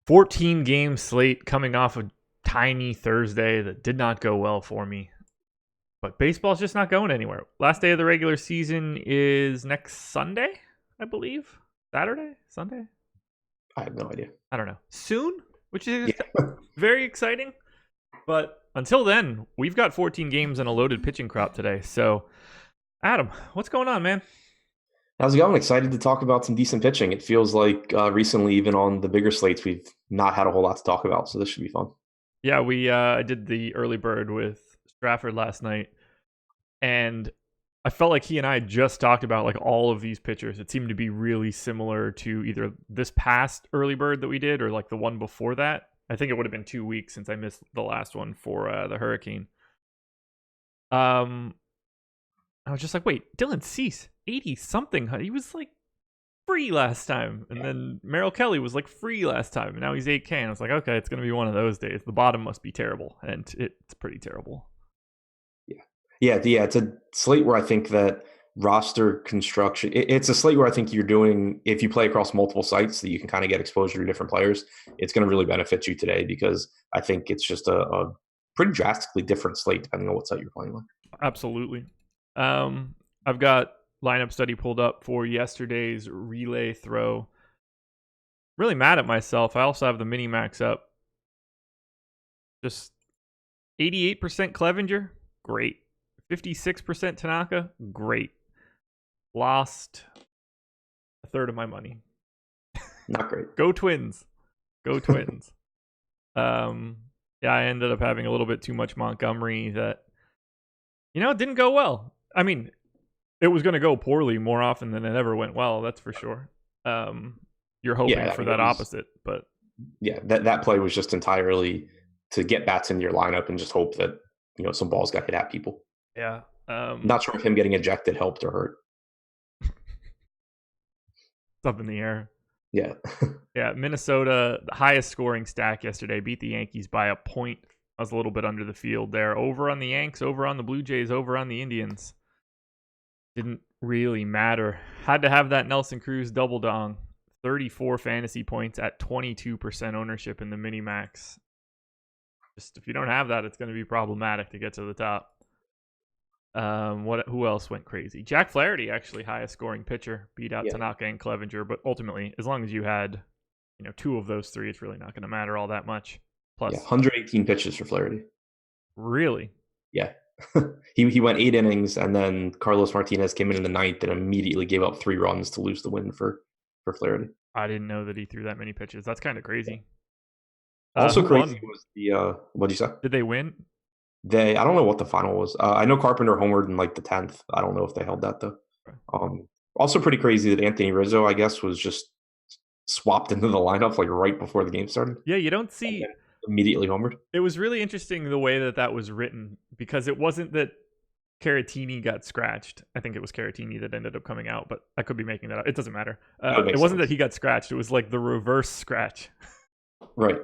14 game slate coming off a tiny Thursday that did not go well for me. But baseball's just not going anywhere. Last day of the regular season is next Sunday, I believe. Saturday? Sunday? I have no idea. I don't know. Soon, which is very exciting. But until then, we've got 14 games and a loaded pitching crop today. So, Adam, what's going on, man? How's it going? Excited to talk about some decent pitching. It feels like recently, even on the bigger slates, we've not had a whole lot to talk about. So this should be fun. Yeah, we did the early bird with Stratford last night. And I felt like he and I just talked about like all of these pitchers. It seemed to be really similar to either this past early bird that we did or like the one before that. I think it would have been 2 weeks since I missed the last one for the Hurricane. I was just like, wait, Dylan Cease, 80-something. He was like free last time. And then Merrill Kelly was like free last time. And now he's 8K. And I was like, okay, it's going to be one of those days. The bottom must be terrible. And it's pretty terrible. Yeah. It's a slate where I think that roster construction, it's a slate where I think you're doing, if you play across multiple sites that you can kind of get exposure to different players, it's going to really benefit you today because I think it's just a pretty drastically different slate depending on what site you're playing on. Absolutely. I've got lineup study pulled up for yesterday's relay throw. Really mad at myself. I also have the mini max up. Just 88% Clevenger, great. 56% Tanaka, great. Lost a third of my money. Not great. Go Twins. Go Twins. Yeah, I ended up having a little bit too much Montgomery that, it didn't go well. I mean, it was going to go poorly more often than it ever went well, that's for sure. You're hoping for that opposite, but... Yeah, that play was just entirely to get bats into your lineup and just hope that, some balls got hit at people. Yeah. Not sure if him getting ejected helped or hurt. It's up in the air. Yeah. Yeah, Minnesota, the highest scoring stack yesterday, beat the Yankees by a point. I was a little bit under the field there. Over on the Yanks, over on the Blue Jays, over on the Indians. Didn't really matter. Had to have that Nelson Cruz double dong. 34 fantasy points at 22% ownership in the mini-max. Just if you don't have that, it's going to be problematic to get to the top. Who else went crazy? Jack Flaherty, actually highest scoring pitcher, beat out Tanaka and Clevenger, but ultimately, as long as you had, two of those three, it's really not going to matter all that much. Plus, 118 pitches for Flaherty. Really? Yeah. he went 8 innings, and then Carlos Martinez came in the 9th and immediately gave up 3 runs to lose the win for Flaherty. I didn't know that he threw that many pitches. That's kind of crazy. Also crazy was the what'd you say? Did they win? I don't know what the final was. I know Carpenter homered in like the 10th. I don't know if they held that though. Also pretty crazy that Anthony Rizzo, I guess, was just swapped into the lineup like right before the game started. Yeah, you don't see immediately homered. It was really interesting the way that was written because it wasn't that Caratini got scratched. I think it was Caratini that ended up coming out, but I could be making that up. It doesn't matter. It wasn't that he got scratched. It was like the reverse scratch. Right.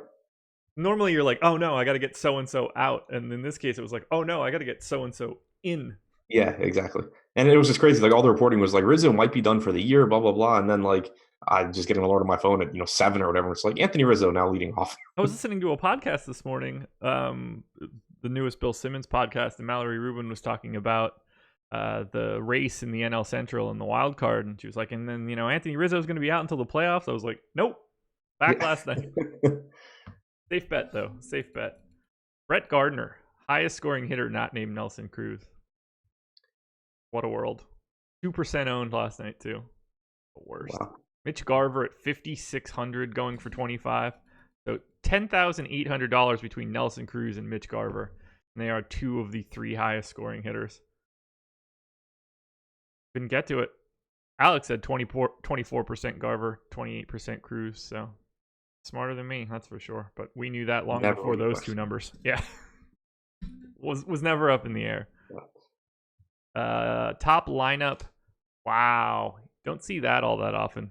Normally you're like, oh no, I got to get so-and-so out. And in this case, it was like, oh no, I got to get so-and-so in. Yeah, exactly. And it was just crazy. Like all the reporting was like Rizzo might be done for the year, blah, blah, blah. And then like I just get an alert on my phone at 7 or whatever. It's like Anthony Rizzo now leading off. I was listening to a podcast this morning, the newest Bill Simmons podcast, and Mallory Rubin was talking about the race in the NL Central and the wild card. And she was like, and then, Anthony Rizzo is going to be out until the playoffs. I was like, nope, back last night. Safe bet, though. Safe bet. Brett Gardner, highest scoring hitter not named Nelson Cruz. What a world. 2% owned last night, too. The worst. Wow. Mitch Garver at 5,600 going for 25. So $10,800 between Nelson Cruz and Mitch Garver. And they are 2 of the 3 highest scoring hitters. Couldn't get to it. Alex said 24% Garver, 28% Cruz. So smarter than me, that's for sure. But we knew that long before those 2 numbers. Yeah. was never up in the air. Top lineup. Wow. Don't see that all that often.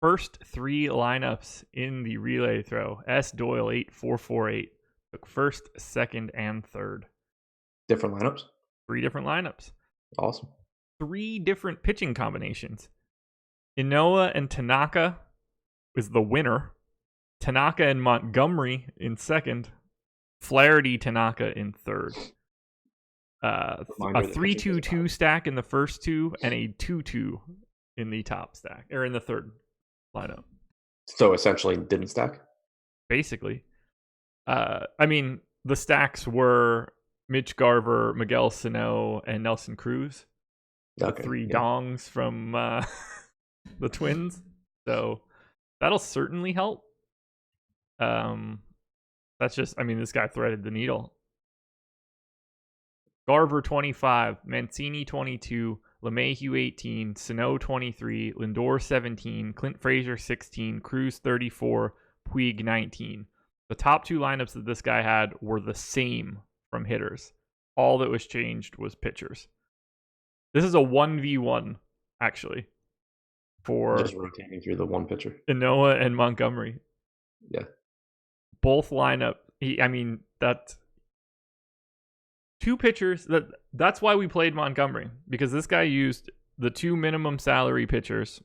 First 3 lineups in the relay throw. S. Doyle 8448. Took first, second, and third. Different lineups? 3 different lineups. Awesome. 3 different pitching combinations. Inoue and Tanaka is the winner. Tanaka and Montgomery in second. Flaherty, Tanaka in third. A 3-2-2 stack in the first two, and a 2-2 in the top stack, or in the third lineup. So essentially didn't stack? Basically. I mean, the stacks were Mitch Garver, Miguel Sano, and Nelson Cruz. Okay, three dongs from the Twins. So that'll certainly help. That's just, I mean, this guy threaded the needle. Garver 25, Mancini 22, LeMahieu 18, Sano 23, Lindor 17, Clint Frazier 16, Cruz 34, Puig 19. The top two lineups that this guy had were the same from hitters. All that was changed was pitchers. This is a 1v1, actually, for just rotating through the one pitcher. Inoa and Montgomery. Yeah. Both lineup. That two pitchers. That's why we played Montgomery, because this guy used the two minimum salary pitchers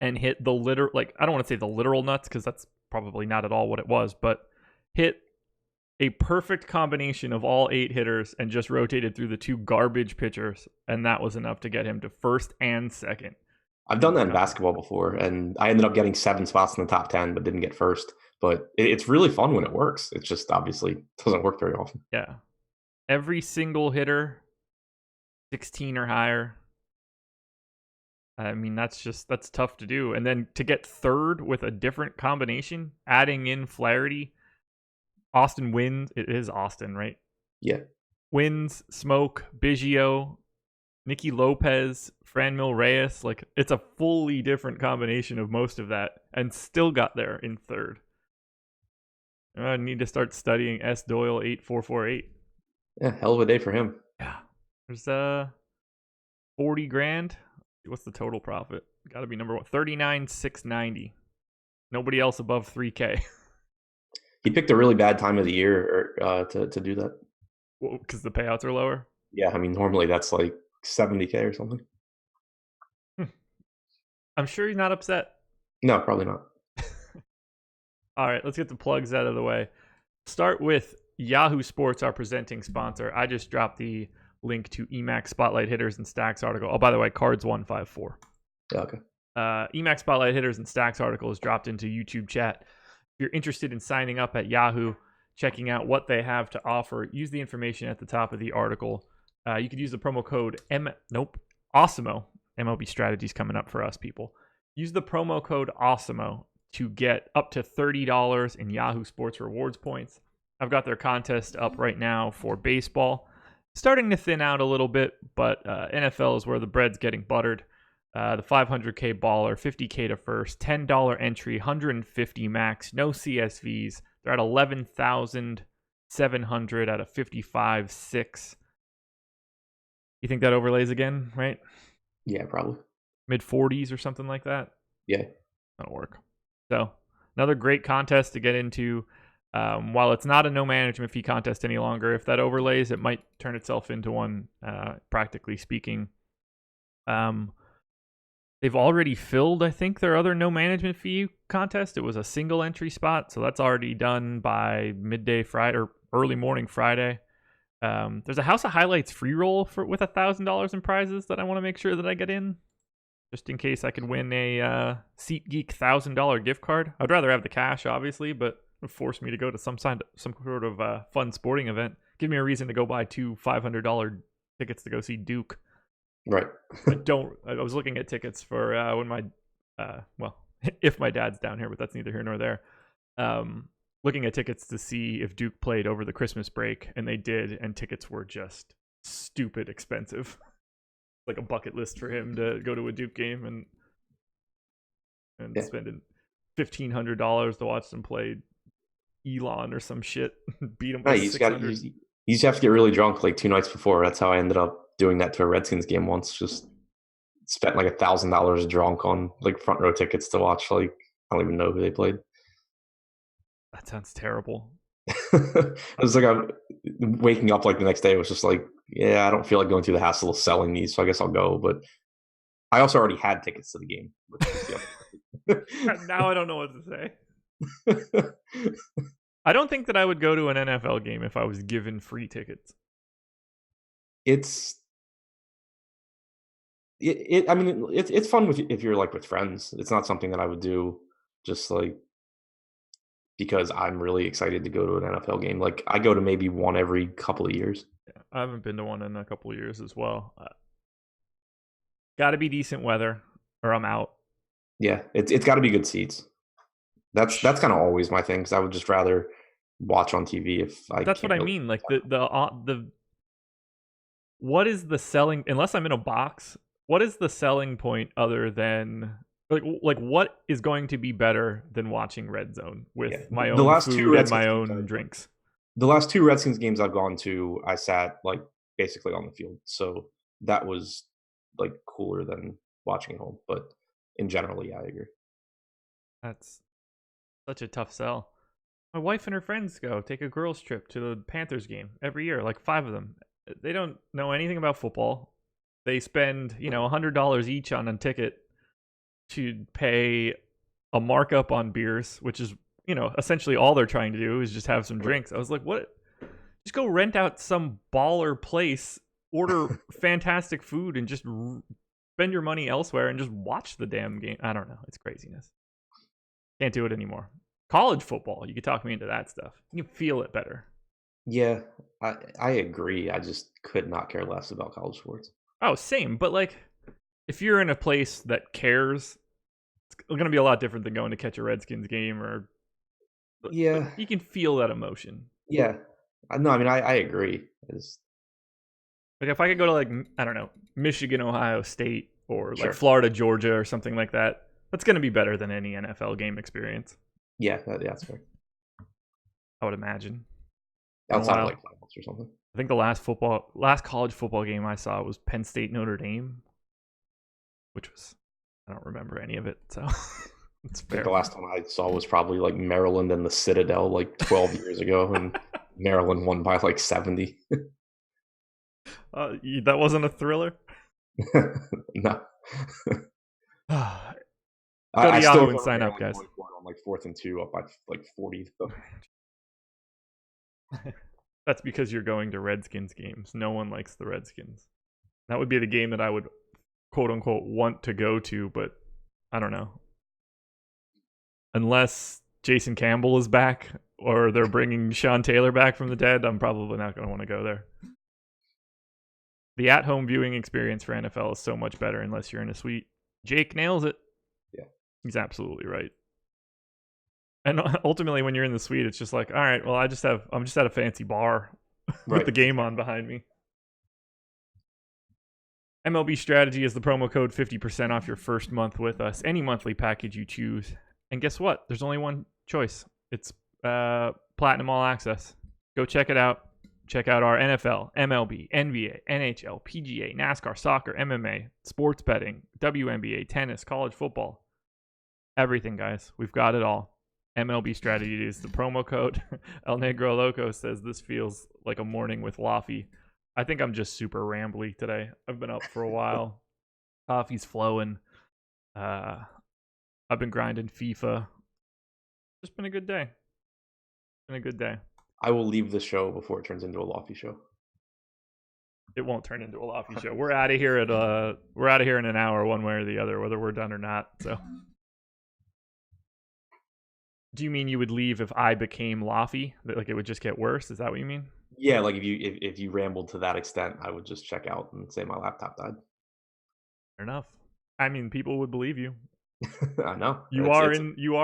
and hit the I don't want to say the literal nuts, because that's probably not at all what it was, but hit a perfect combination of all 8 hitters and just rotated through the two garbage pitchers, and that was enough to get him to first and second. I've done that in basketball before, and I ended up getting 7 spots in the top 10, but didn't get first. But it's really fun when it works. It just obviously doesn't work very often. Yeah. Every single hitter, 16 or higher. I mean, that's tough to do. And then to get third with a different combination, adding in Flaherty, Austin wins. It is Austin, right? Yeah. Wins, Smoke, Biggio, Nicky Lopez, Franmil Reyes. Like, it's a fully different combination of most of that, and still got there in third. I need to start studying S. Doyle 8448. Yeah, hell of a day for him. Yeah. There's 40 grand. What's the total profit? Got to be number one. 39,690. Nobody else above 3K. He picked a really bad time of the year to do that. Well, because the payouts are lower? Yeah, I mean, normally that's like 70K or something. I'm sure he's not upset. No, probably not. All right, let's get the plugs out of the way. Start with Yahoo Sports, our presenting sponsor. I just dropped the link to Emacs Spotlight Hitters and Stacks article. Oh, by the way, Cards 154. Yeah, okay. Emacs Spotlight Hitters and Stacks article is dropped into YouTube chat. If you're interested in signing up at Yahoo, checking out what they have to offer, use the information at the top of the article. You could use the promo code Awesemo. MLB Strategy's coming up for us, people. Use the promo code Awesemo to get up to $30 in Yahoo Sports rewards points. I've got their contest up right now for baseball. Starting to thin out a little bit, but NFL is where the bread's getting buttered. The 500K baller, 50K to first, $10 entry, 150 max, no CSVs. They're at 11,700 at a 55.6. You think that overlays again, right? Yeah, probably. Mid 40s or something like that? Yeah. That'll work. So, another great contest to get into. While it's not a no management fee contest any longer, if that overlays, it might turn itself into one, practically speaking. They've already filled, I think, their other no management fee contest. It was a single entry spot, so that's already done by midday Friday or early morning Friday. There's a House of Highlights free roll with $1,000 in prizes that I want to make sure that I get in, just in case I could win a SeatGeek $1,000 gift card. I'd rather have the cash, obviously, but it would force me to go to some sort of fun sporting event. Give me a reason to go buy 2 $500 tickets to go see Duke. Right. I was looking at tickets for when if my dad's down here, but that's neither here nor there. Looking at tickets to see if Duke played over the Christmas break, and they did, and tickets were just stupid expensive. Like a bucket list for him to go to a Duke game and spending $1,500 to watch them play Elon or some shit. Beat him by 600. You just have to get really drunk like 2 nights before. That's how I ended up doing that to a Redskins game once. Just spent like $1,000 drunk on like front row tickets to watch. Like, I don't even know who they played. That sounds terrible. It was like I'm waking up like the next day. It was just like, yeah, I don't feel like going through the hassle of selling these, so I guess I'll go. But I also already had tickets to the game. Now I don't know what to say. I don't think that I would go to an NFL game if I was given free tickets. It's I mean, it's fun if you're like with friends. It's not something that I would do just like because I'm really excited to go to an NFL game. Like I go to maybe one every couple of years. Yeah, I haven't been to one in a couple of years as well. Got to be decent weather, or I'm out. Yeah, it's got to be good seats. That's kind of always my thing because I would just rather watch on TV if I That's can't what I really. mean. Like the what is the selling? Unless I'm in a box, what is the selling point other than like what is going to be better than watching Red Zone with Yeah. my The own last two food and Redskins my games own drinks? The last two Redskins games I've gone to, I sat like basically on the field, so that was like cooler than watching at home. But in general, yeah, I agree. That's such a tough sell. My wife and her friends go take a girls' trip to the Panthers game every year, like 5 of them. They don't know anything about football. They spend, $100 each on a ticket to pay a markup on beers, which is, essentially all they're trying to do is just have some drinks. I was like, what? Just go rent out some baller place, order fantastic food, and just spend your money elsewhere and just watch the damn game. I don't know. It's craziness. Can't do it anymore. College football, you could talk me into that stuff. You can feel it better. Yeah, I agree. I just could not care less about college sports. Oh, same. But like, if you're in a place that cares, it's going to be a lot different than going to catch a Redskins game or. But Yeah, you can feel that emotion. yeah. No, I mean I agree. Like if I could go to like I don't know Michigan, Ohio State, or like Sure. Florida, Georgia, or something like that, that's going to be better than any NFL game experience. Yeah, that's fair. I would imagine. Outside of like finals or something. I think the last college football game I saw was Penn State Notre Dame, which was I don't remember any of it, so it's fair. I think the last time I saw was probably like Maryland and the Citadel like 12 years ago, and Maryland won by like 70. That wasn't a thriller. No. Go to I Yahoo still and sign up, guys. On like 4th and 2 up by like 40. Though. That's because you're going to Redskins games. No one likes the Redskins. That would be the game that I would quote unquote want to go to, but I don't know. Unless Jason Campbell is back or they're bringing Sean Taylor back from the dead, I'm probably not going to want to go there. The at-home viewing experience for NFL is so much better unless you're in a suite. Jake nails it. Yeah. He's absolutely right. And ultimately, when you're in the suite, it's just like, all right, well, I'm just at a fancy bar with the game on behind me. MLB Strategy is the promo code 50% off your first month with us. Any monthly package you choose. And guess what? There's only one choice. It's Platinum All Access. Go check it out. Check out our NFL, MLB, NBA, NHL, PGA, NASCAR, soccer, MMA, sports betting, WNBA, tennis, college football. Everything, guys. We've got it all. MLB Strategy is the promo code. El Negro Loco says this feels like a morning with Laffy. I think I'm just super rambly today. I've been up for a while. Coffee's flowing. I've been grinding FIFA. Just been a good day. I will leave the show before it turns into a Laffy show. It won't turn into a Laffy show. We're out of here in an hour, one way or the other, whether we're done or not. So, do you mean you would leave if I became Laffy? Like it would just get worse? Is that what you mean? Yeah, like if you rambled to that extent, I would just check out and say my laptop died. Fair enough. I mean, people would believe you. I know. You are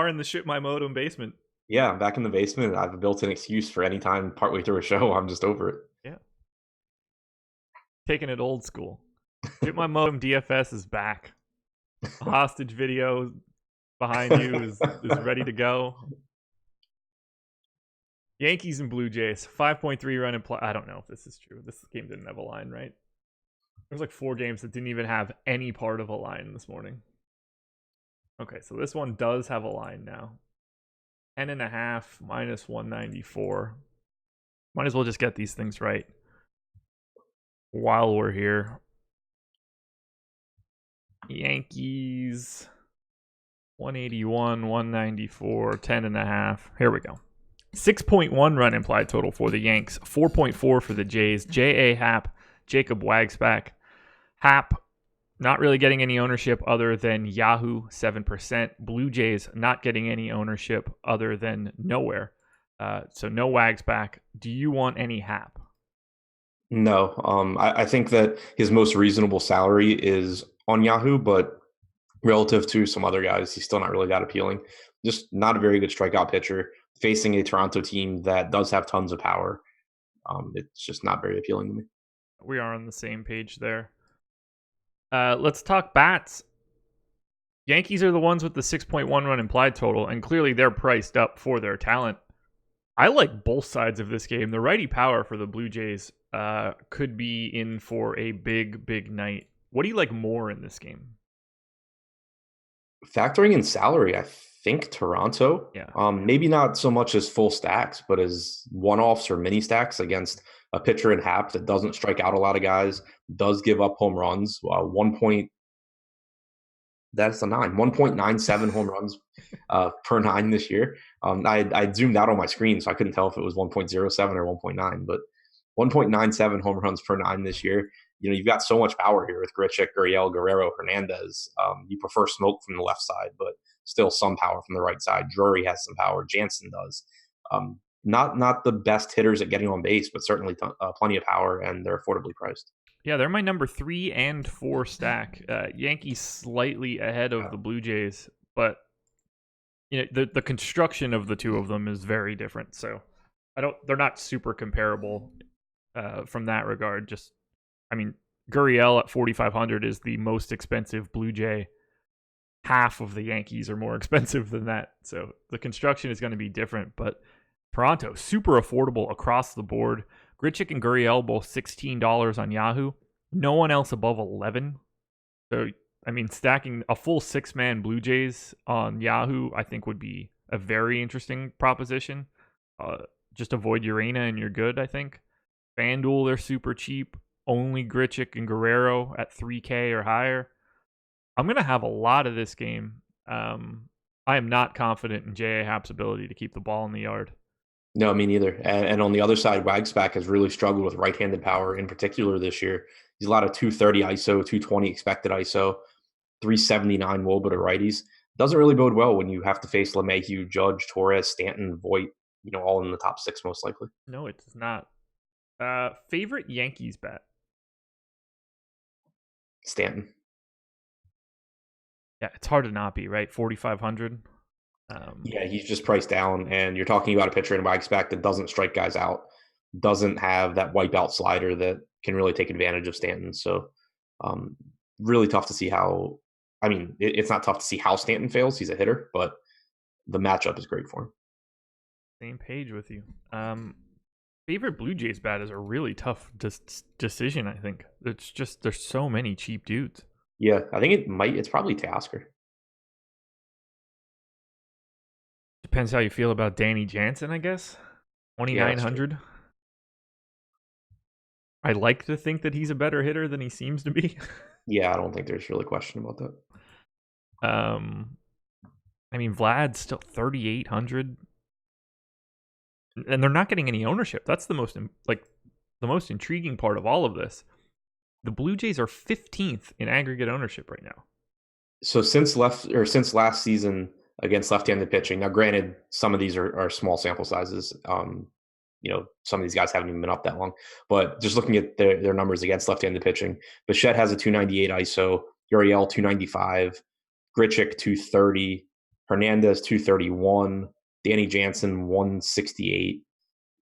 in the shit my modem basement. Yeah, I'm back in the basement. I have a built-in excuse for any time partway through a show. I'm just over it. Yeah. Taking it old school. Shit my modem DFS is back. A hostage video behind you is ready to go. Yankees and Blue Jays, 5.3 run and I don't know if this is true. This game didn't have a line, right? There's like 4 games that didn't even have any part of a line this morning. Okay, so this one does have a line now. 10.5 minus 194. Might as well just get these things right while we're here. Yankees 181, 194, 10.5. Here we go. 6.1 run implied total for the Yanks, 4.4 for the Jays. J.A. Happ, Jacob Wagsback. Happ not really getting any ownership other than Yahoo, 7%. Blue Jays not getting any ownership other than nowhere. So no Wagsback. Do you want any Happ? No, I think that his most reasonable salary is on Yahoo, but relative to some other guys, he's still not really that appealing. Just not a very good strikeout pitcher facing a Toronto team that does have tons of power. It's just not very appealing to me. We are on the same page there. Let's talk bats. Yankees are the ones with the 6.1 run implied total, and clearly they're priced up for their talent. I like both sides of this game. The righty power for the Blue Jays could be in for a big night. What do you like more in this game? Factoring in salary, I think Toronto. Yeah. Maybe not so much as full stacks, but as one-offs or mini stacks against a pitcher in Happ that doesn't strike out a lot of guys, does give up home runs. That's a 1.97 home runs per 9 this year. I zoomed out on my screen, so I couldn't tell if it was 1.07 or 1.9, but 1.97 home runs per 9 this year. You know, you've got so much power here with Grichuk, Gurriel, Guerrero, Hernandez. You prefer Smoke from the left side, but still some power from the right side. Drury has some power. Jansen does. Not the best hitters at getting on base, but certainly plenty of power, and they're affordably priced. Yeah, they're my number 3 and 4 stack. Yankees slightly ahead of the Blue Jays, but you know the construction of the two of them is very different. So they're not super comparable from that regard. Gurriel at 4,500 is the most expensive Blue Jay. Half of the Yankees are more expensive than that. So the construction is going to be different, but Toronto, super affordable across the board. Grichuk and Gurriel both $16 on Yahoo. No one else above 11. So, stacking a full 6-man Blue Jays on Yahoo, I think would be a very interesting proposition. Just avoid Urena and you're good, I think. FanDuel, they're super cheap. Only Grichuk and Guerrero at 3K or higher. I'm going to have a lot of this game. I am not confident in J.A. Happ's ability to keep the ball in the yard. No, me neither. And on the other side, Wagsback has really struggled with right-handed power in particular this year. He's a lot of 230 ISO, 220 expected ISO, 379 WOBA to righties. Doesn't really bode well when you have to face LeMahieu, Judge, Torres, Stanton, Voit, all in the top 6 most likely. No, it does not. Favorite Yankees bet? Stanton. Yeah, it's hard to not be, right? 4,500. Yeah, he's just priced down, and you're talking about a pitcher in Wagsback that doesn't strike guys out, doesn't have that wipeout slider that can really take advantage of Stanton. So, really tough to see how. It's not tough to see how Stanton fails. He's a hitter, but the matchup is great for him. Same page with you. Favorite Blue Jays bat is a really tough decision, I think. It's just there's so many cheap dudes. Yeah, I think it's probably Tasker. Depends how you feel about Danny Jansen, I guess. 2,900. Yeah, I like to think that he's a better hitter than he seems to be. Yeah, I don't think there's really a question about that. Vlad's still 3,800. And they're not getting any ownership. That's the most intriguing part of all of this. The Blue Jays are 15th in aggregate ownership right now. So since last season against left-handed pitching, now granted, some of these are small sample sizes. Some of these guys haven't even been up that long. But just looking at their numbers against left-handed pitching, Bichette has a 298 ISO, Uriel 295, Grichuk 230, Hernandez 231, Danny Jansen 168,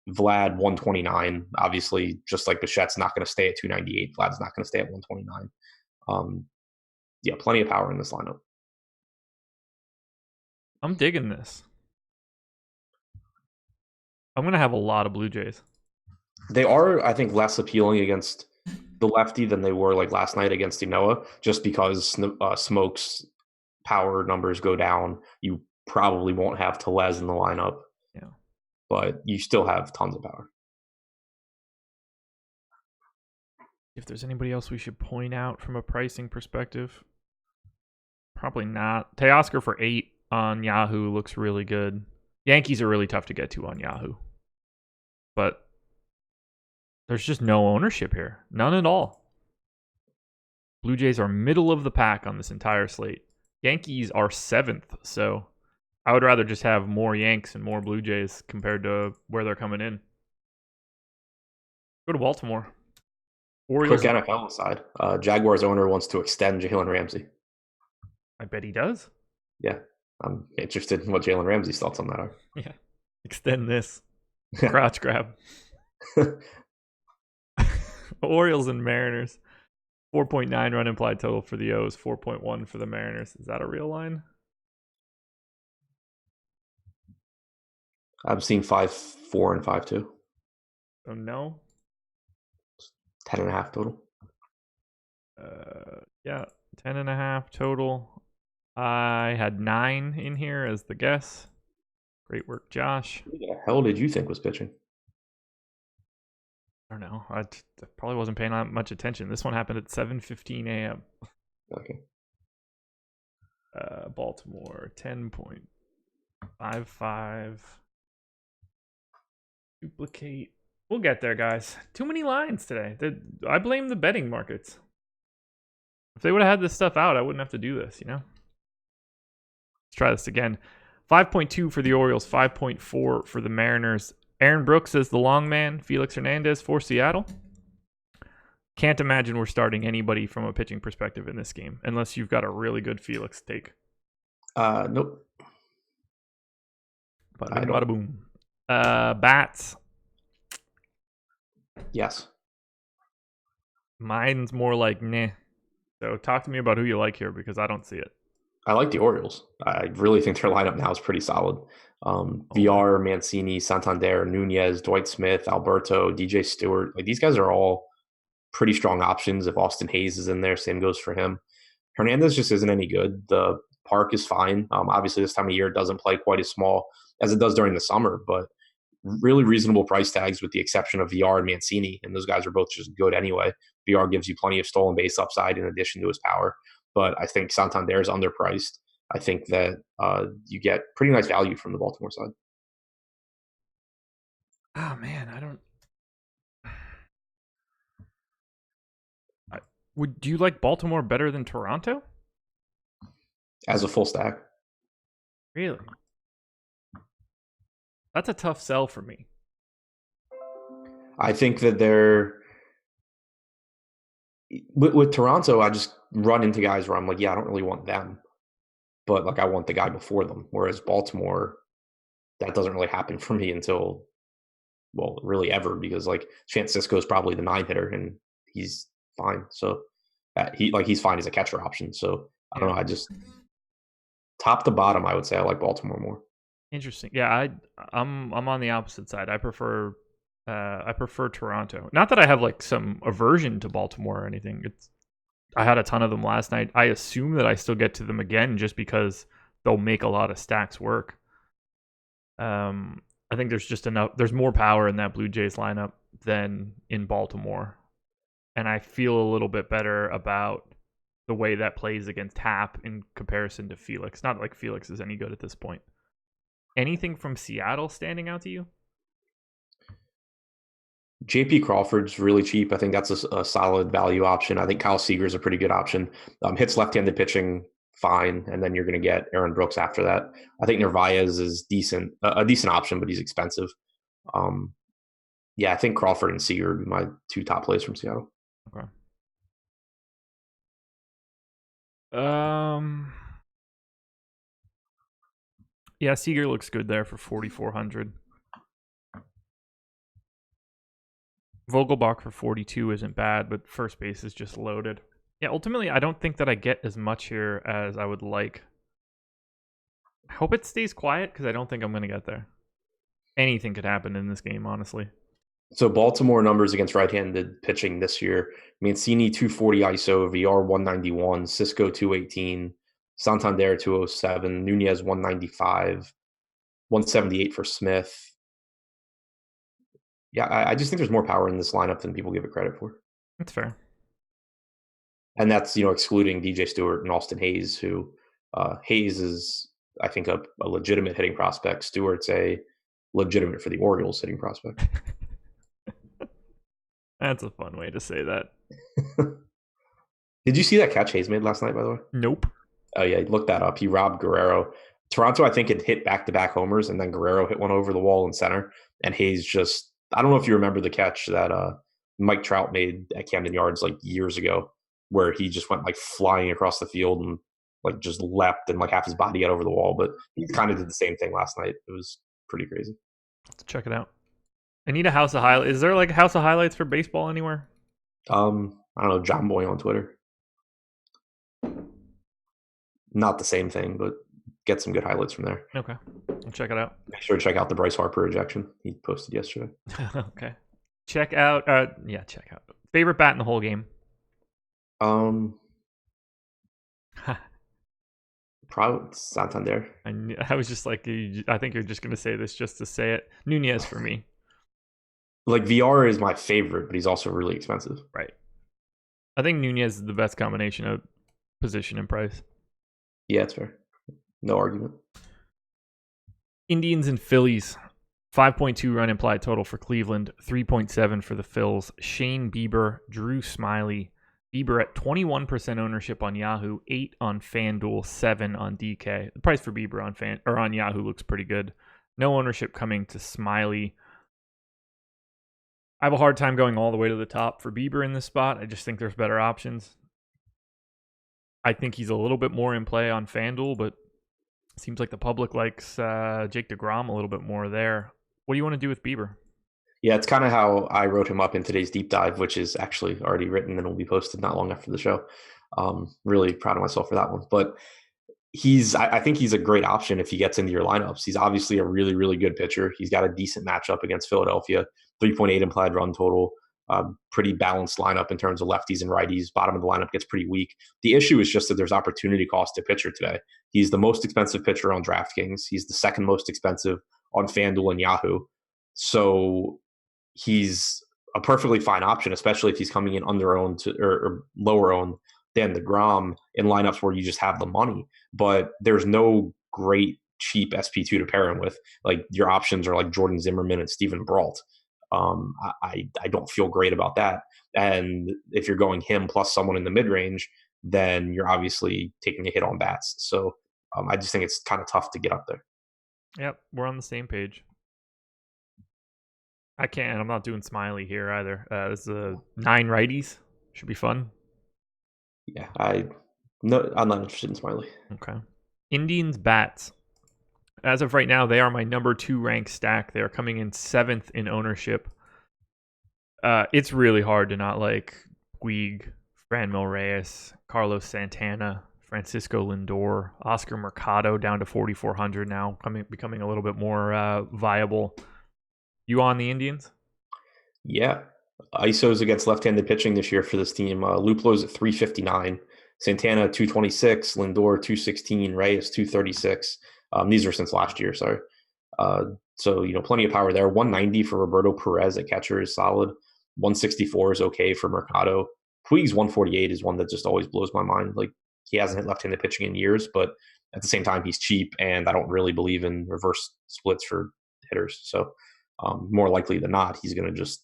Vlad 129. Obviously, just like Bichette's not going to stay at 298, Vlad's not going to stay at 129. Yeah, plenty of power in this lineup. I'm digging this. I'm going to have a lot of Blue Jays. They are, I think, less appealing against the lefty than they were like last night against Inoa, just because Smoke's power numbers go down. You probably won't have Tellez in the lineup. Yeah. But you still have tons of power. If there's anybody else we should point out from a pricing perspective. Probably not. Teoscar for 8 on Yahoo looks really good. Yankees are really tough to get to on Yahoo. But there's just no ownership here. None at all. Blue Jays are middle of the pack on this entire slate. Yankees are 7th, so I would rather just have more Yanks and more Blue Jays compared to where they're coming in. Go to Baltimore. Orioles. Quick NFL aside, Jaguars owner wants to extend Jalen Ramsey. I bet he does. Yeah, I'm interested in what Jalen Ramsey's thoughts on that are. Yeah, extend this. Crotch grab. Orioles and Mariners. 4.9 run implied total for the O's, 4.1 for the Mariners. Is that a real line? I've seen 5-4 and 5-2. Oh, no? 10.5 total. Yeah, 10.5 total. I had 9 in here as the guess. Great work, Josh. Who the hell did you think was pitching? I don't know. I probably wasn't paying that much attention. This one happened at 7:15 a.m. Okay. Baltimore, 10.55. Duplicate. We'll get there, guys. Too many lines today. I blame the betting markets. If they would have had this stuff out, I wouldn't have to do this, you know? Let's try this again. 5.2 for the Orioles, 5.4 for the Mariners. Aaron Brooks as the long man, Felix Hernandez for Seattle. Can't imagine we're starting anybody from a pitching perspective in this game, unless you've got a really good Felix take. Nope. Bada boom. Bats. Yes. Mine's more like nah. So talk to me about who you like here, because I don't see it. I like the Orioles. I really think their lineup now is pretty solid. VR, Mancini, Santander, Nunez, Dwight Smith, Alberto, DJ Stewart. Like, these guys are all pretty strong options. If Austin Hayes is in there, same goes for him. Hernandez just isn't any good. The park is fine. Obviously, this time of year it doesn't play quite as small as it does during the summer, but really reasonable price tags with the exception of VR and Mancini. And those guys are both just good anyway. VR gives you plenty of stolen base upside in addition to his power. But I think Santander is underpriced. I think that you get pretty nice value from the Baltimore side. Oh, man, I don't... Do you like Baltimore better than Toronto? As a full stack. Really? That's a tough sell for me. I think that they're... With Toronto, I just run into guys where I'm like, yeah, I don't really want them. But, like, I want the guy before them. Whereas Baltimore, that doesn't really happen for me until, well, really ever, because, like, Chance Sisco is probably the 9-hitter, and he's fine. So he's fine as a catcher option. So I don't know. I just top to bottom, I would say I like Baltimore more. Interesting. Yeah, I'm on the opposite side. I prefer Toronto. Not that I have like some aversion to Baltimore or anything. I had a ton of them last night. I assume that I still get to them again just because they'll make a lot of stacks work. I think there's just enough. There's more power in that Blue Jays lineup than in Baltimore, and I feel a little bit better about the way that plays against Happ in comparison to Felix. Not like Felix is any good at this point. Anything from Seattle standing out to you? JP Crawford's really cheap. I think that's a solid value option. I think Kyle Seager's a pretty good option. Hits left-handed pitching fine, and then you're going to get Aaron Brooks after that. I think Narvaez is a decent option, but he's expensive. Yeah, I think Crawford and Seager are my two top plays from Seattle. Okay. Yeah, Seager looks good there for 4,400. Vogelbach for 42 isn't bad, but first base is just loaded. Yeah, ultimately, I don't think that I get as much here as I would like. I hope it stays quiet because I don't think I'm going to get there. Anything could happen in this game, honestly. So Baltimore numbers against right-handed pitching this year: Mancini 240 ISO, VR 191, Sisco 218, Santander 207, Nunez 195, 178 for Smith. Yeah, I just think there's more power in this lineup than people give it credit for. That's fair. And that's, excluding DJ Stewart and Austin Hayes, who Hayes is, I think, a legitimate hitting prospect. Stewart's a legitimate for the Orioles hitting prospect. That's a fun way to say that. Did you see that catch Hayes made last night, by the way? Nope. Oh, yeah, look that up. He robbed Guerrero. Toronto, I think, had hit back-to-back homers, and then Guerrero hit one over the wall in center. And Hayes just, I don't know if you remember the catch that Mike Trout made at Camden Yards like years ago, where he just went like flying across the field and like just leapt and like half his body got over the wall. But he kind of did the same thing last night. It was pretty crazy. Let's check it out. I need a house of highlights. Is there like a house of highlights for baseball anywhere? I don't know, John Boy on Twitter. Not the same thing, but get some good highlights from there. Okay. I'll check it out. Make sure to check out the Bryce Harper ejection he posted yesterday. Okay. Check out. Check out. Favorite bat in the whole game? Probably Santander. I was just like, I think you're just going to say this just to say it. Nunez for me. Like VR is my favorite, but he's also really expensive. Right. I think Nunez is the best combination of position and price. Yeah, it's fair. No argument. Indians and Phillies. 5.2 run implied total for Cleveland. 3.7 for the Phils. Shane Bieber, Drew Smiley. Bieber at 21% ownership on Yahoo, 8 on FanDuel, 7 on DK. The price for Bieber on Yahoo looks pretty good. No ownership coming to Smiley. I have a hard time going all the way to the top for Bieber in this spot. I just think there's better options. I think he's a little bit more in play on FanDuel, but it seems like the public likes Jake DeGrom a little bit more there. What do you want to do with Bieber? Yeah, it's kind of how I wrote him up in today's deep dive, which is actually already written and will be posted not long after the show. Really proud of myself for that one. But I think he's a great option if he gets into your lineups. He's obviously a really, really good pitcher. He's got a decent matchup against Philadelphia, 3.8 implied run total, pretty balanced lineup in terms of lefties and righties. Bottom of the lineup gets pretty weak. The issue is just that there's opportunity cost to pitcher today. He's the most expensive pitcher on DraftKings. He's the second most expensive on FanDuel and Yahoo. So he's a perfectly fine option, especially if he's coming in under owned or lower owned than DeGrom in lineups where you just have the money. But there's no great cheap SP2 to pair him with. Like your options are like Jordan Zimmerman and Steven Brault. I don't feel great about that. And if you're going him plus someone in the mid range, then you're obviously taking a hit on bats. So I just think it's kind of tough to get up there. Yep, we're on the same page. I can't. I'm not doing Smiley here either. This is 9 righties. Should be fun. Yeah, I'm not interested in Smiley. Okay. Indians bats. As of right now, they are my number 2 ranked stack. They are coming in 7th in ownership. It's really hard to not like Puig, Franmil Reyes, Carlos Santana, Francisco Lindor, Oscar Mercado down to 4,400 now, becoming a little bit more viable. You on the Indians? Yeah. ISOs against left-handed pitching this year for this team. Luplo's at 359, Santana 226, Lindor 216, Reyes 236. These are since last year, sorry. So, plenty of power there. 190 for Roberto Perez at catcher is solid. 164 is okay for Mercado. Puig's 148 is one that just always blows my mind. Like, he hasn't hit left-handed pitching in years, but at the same time, he's cheap, and I don't really believe in reverse splits for hitters. So, more likely than not, he's going to just,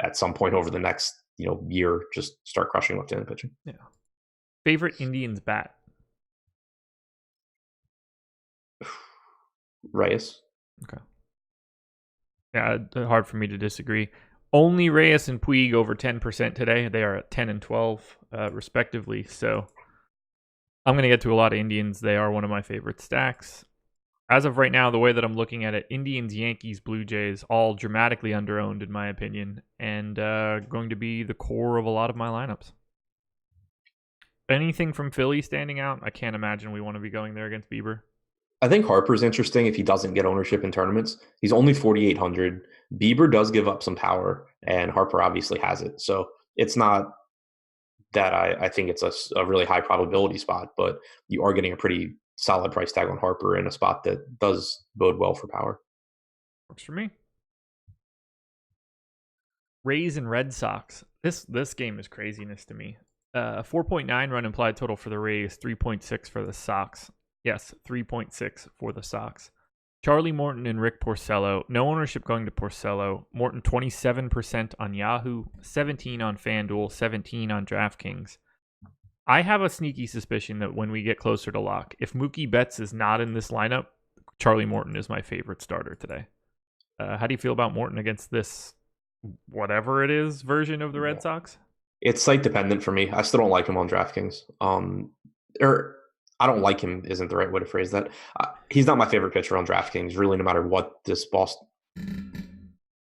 at some point over the next year, just start crushing left-handed pitching. Yeah. Favorite Indians bat? Reyes. Okay. Yeah, hard for me to disagree. Only Reyes and Puig over 10% today. They are at 10 and 12, respectively. So I'm going to get to a lot of Indians. They are one of my favorite stacks. As of right now, the way that I'm looking at it, Indians, Yankees, Blue Jays, all dramatically underowned in my opinion, and going to be the core of a lot of my lineups. Anything from Philly standing out? I can't imagine we want to be going there against Bieber. I think Harper's interesting if he doesn't get ownership in tournaments. He's only 4,800. Bieber does give up some power, and Harper obviously has it. So it's not that I think it's a really high probability spot, but you are getting a pretty solid price tag on Harper in a spot that does bode well for power. Works for me. Rays and Red Sox. This game is craziness to me. 4.9 run implied total for the Rays, 3.6 for the Sox. Yes, 3.6 for the Sox. Charlie Morton and Rick Porcello. No ownership going to Porcello. Morton 27% on Yahoo, 17 on FanDuel, 17 on DraftKings. I have a sneaky suspicion that when we get closer to lock, if Mookie Betts is not in this lineup, Charlie Morton is my favorite starter today. How do you feel about Morton against this, whatever it is, version of the Red Sox? It's site dependent for me. I still don't like him on DraftKings. Or I don't like him isn't the right way to phrase that. He's not my favorite pitcher on DraftKings, really, no matter what this Boston.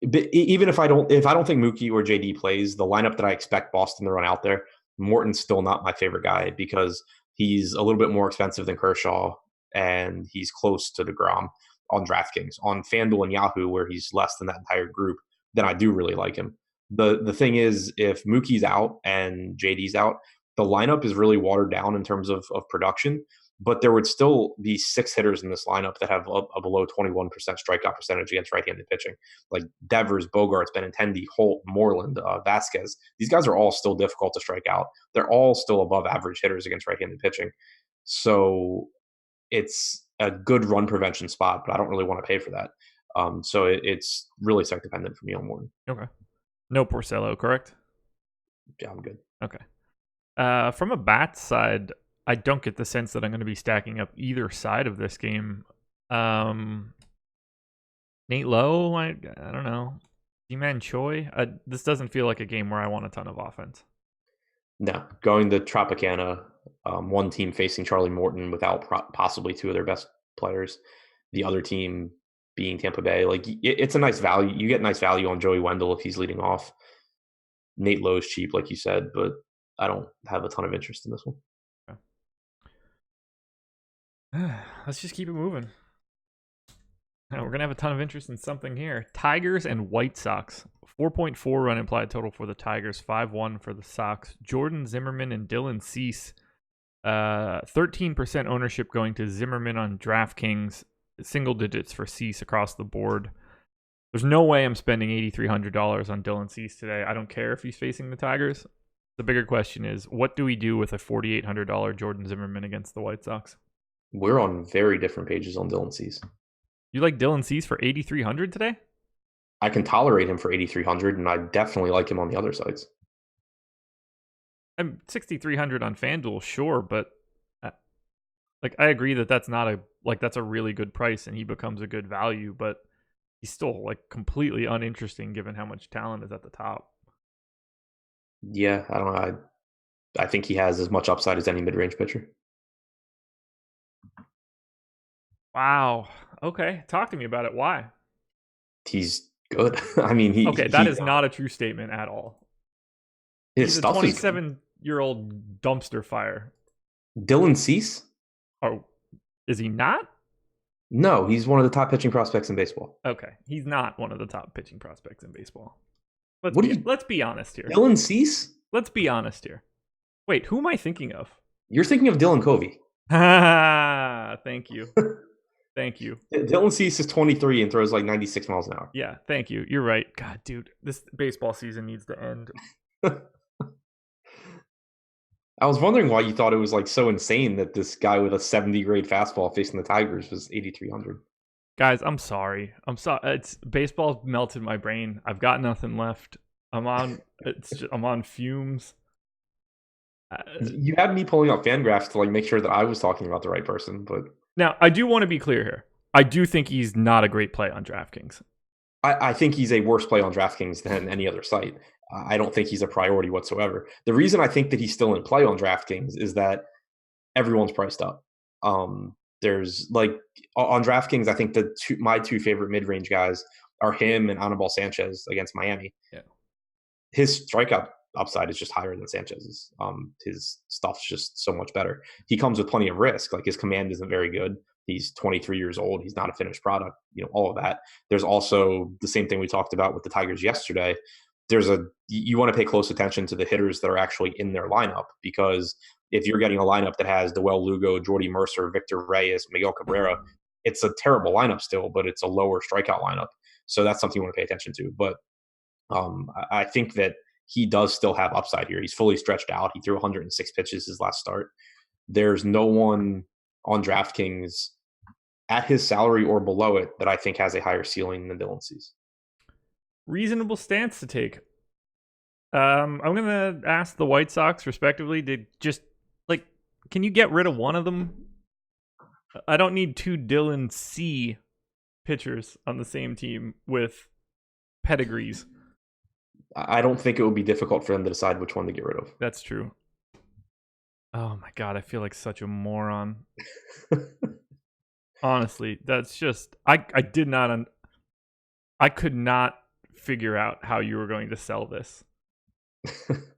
But even if I don't think Mookie or JD plays, the lineup that I expect Boston to run out there, Morton's still not my favorite guy because he's a little bit more expensive than Kershaw and he's close to DeGrom on DraftKings. On FanDuel and Yahoo, where he's less than that entire group, then I do really like him. The thing is, if Mookie's out and JD's out, the lineup is really watered down in terms of production, but there would still be 6 hitters in this lineup that have a below 21% strikeout percentage against right-handed pitching. Like Devers, Bogarts, Benintendi, Holt, Moreland, Vasquez. These guys are all still difficult to strike out. They're all still above average hitters against right-handed pitching. So it's a good run prevention spot, but I don't really want to pay for that. So it's really site dependent for me on Morton. Okay. No Porcello, correct? Yeah, I'm good. Okay. From a bat side, I don't get the sense that I'm going to be stacking up either side of this game. Nate Lowe, I don't know. D-Man Choi, this doesn't feel like a game where I want a ton of offense. No, going to Tropicana, one team facing Charlie Morton without possibly 2 of their best players. The other team being Tampa Bay. Like, it's a nice value. You get nice value on Joey Wendell if he's leading off. Nate Lowe's cheap, like you said, but I don't have a ton of interest in this one. Okay. Let's just keep it moving. Now, we're going to have a ton of interest in something here. Tigers and White Sox. 4.4 run implied total for the Tigers, 5-1 for the Sox. Jordan Zimmerman and Dylan Cease. 13% ownership going to Zimmerman on DraftKings. Single digits for Cease across the board. There's no way I'm spending $8,300 on Dylan Cease today. I don't care if he's facing the Tigers. The bigger question is, what do we do with a $4,800 Jordan Zimmerman against the White Sox? We're on very different pages on Dylan Cease. You like Dylan Cease for $8,300 today? I can tolerate him for $8,300, and I definitely like him on the other sides. I'm $6,300 on FanDuel, sure, but I agree that that's not that's a really good price and he becomes a good value, but he's still completely uninteresting given how much talent is at the top. Yeah, I don't know. I think he has as much upside as any mid-range pitcher. Wow. Okay, talk to me about it. Why? He's good. I mean, that is not a true statement at all. He's a 27-year-old dumpster fire. Dylan Cease? Oh, is he not? No, he's one of the top pitching prospects in baseball. Okay, he's not one of the top pitching prospects in baseball. Let's be honest here. Dylan Cease? Let's be honest here. Wait, who am I thinking of? You're thinking of Dylan Covey. Thank you. Thank you. Dylan Cease is 23 and throws 96 miles an hour. Yeah, thank you. You're right. God, dude, this baseball season needs to end. I was wondering why you thought it was so insane that this guy with a 70 grade fastball facing the Tigers was 8,300. Guys, I'm sorry. Baseball's melted my brain. I've got nothing left. I'm on fumes. You had me pulling up Fangraphs to make sure that I was talking about the right person, but now I do want to be clear here. I do think he's not a great play on DraftKings. I think he's a worse play on DraftKings than any other site. I don't think he's a priority whatsoever. The reason I think that he's still in play on DraftKings is that everyone's priced up. There's on DraftKings, I think my 2 favorite mid-range guys are him and Anibal Sanchez against Miami. Yeah. His strikeout upside is just higher than Sanchez's. His stuff's just so much better. He comes with plenty of risk. His command isn't very good. He's 23 years old. He's not a finished product. All of that. There's also the same thing we talked about with the Tigers yesterday. You want to pay close attention to the hitters that are actually in their lineup, because if you're getting a lineup that has Dewell Lugo, Jordy Mercer, Victor Reyes, Miguel Cabrera, it's a terrible lineup still, but it's a lower strikeout lineup. So that's something you want to pay attention to. But I think that he does still have upside here. He's fully stretched out. He threw 106 pitches his last start. There's no one on DraftKings at his salary or below it that I think has a higher ceiling than Dylan Cease. Reasonable stance to take. I'm gonna ask the White Sox respectively to just can you get rid of one of them? I don't need two Dylan C pitchers on the same team with pedigrees. I don't think it would be difficult for them to decide which one to get rid of. That's true. Oh my god, I feel like such a moron. Honestly, that's just I could not figure out how you were going to sell this.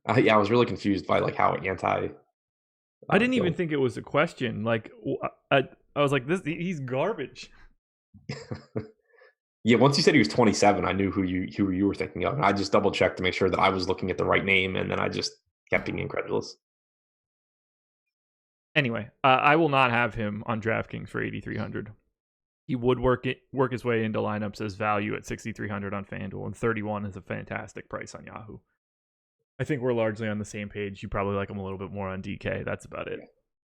I was really confused by how anti. I didn't even think it was a question. I was like, he's garbage. Yeah, once you said he was 27, I knew who you were thinking of. And I just double checked to make sure that I was looking at the right name, and then I just kept being incredulous. Anyway, I will not have him on DraftKings for 8,300. He would work his way into lineups as value at 6,300 on FanDuel, and 31 is a fantastic price on Yahoo. I think we're largely on the same page. You probably like him a little bit more on DK. That's about it.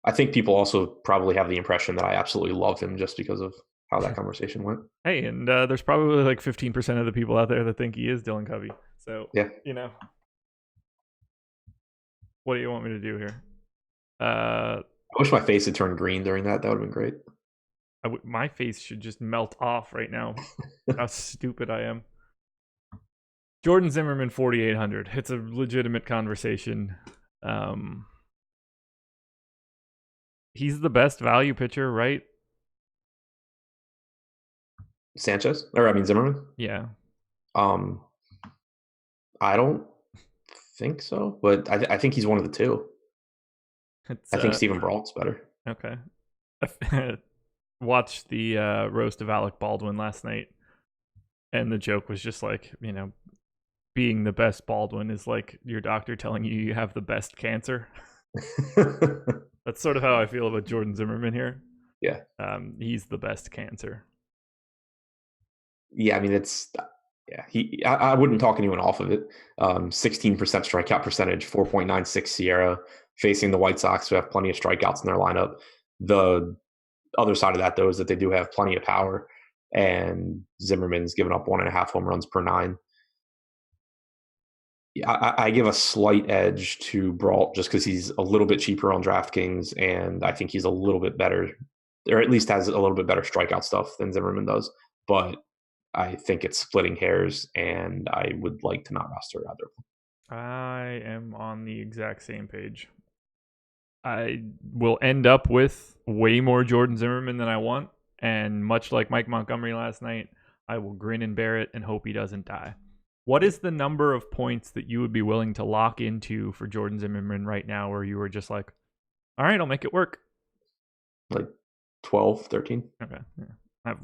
I think people also probably have the impression that I absolutely love him just because of how that conversation went. Hey, and there's probably 15% of the people out there that think he is Dylan Covey. So, yeah, what do you want me to do here? I wish my face had turned green during that. That would have been great. My face should just melt off right now. How stupid I am. Jordan Zimmermann, 4,800. It's a legitimate conversation. He's the best value pitcher, right? Zimmerman? Yeah. I don't think so, but I think he's one of the two. I think Stephen Brault's better. Okay. Watched the roast of Alec Baldwin last night, and the joke was just being the best Baldwin is like your doctor telling you have the best cancer. That's sort of how I feel about Jordan Zimmermann here. Yeah. He's the best cancer. Yeah, I wouldn't talk anyone off of it. 16% strikeout percentage, 4.96 SIERA, facing the White Sox, who have plenty of strikeouts in their lineup. The other side of that, though, is that they do have plenty of power, and Zimmerman's given up 1.5 home runs per 9. I give a slight edge to Brault just because he's a little bit cheaper on DraftKings, and I think he's a little bit better, or at least has a little bit better strikeout stuff than Zimmermann does. But I think it's splitting hairs, and I would like to not roster either of them. I am on the exact same page. I will end up with way more Jordan Zimmermann than I want, and much like Mike Montgomery last night, I will grin and bear it and hope he doesn't die. What is the number of points that you would be willing to lock into for Jordan Zimmermann right now where you were just like, all right, I'll make it work? 12, 13. Okay. Yeah. I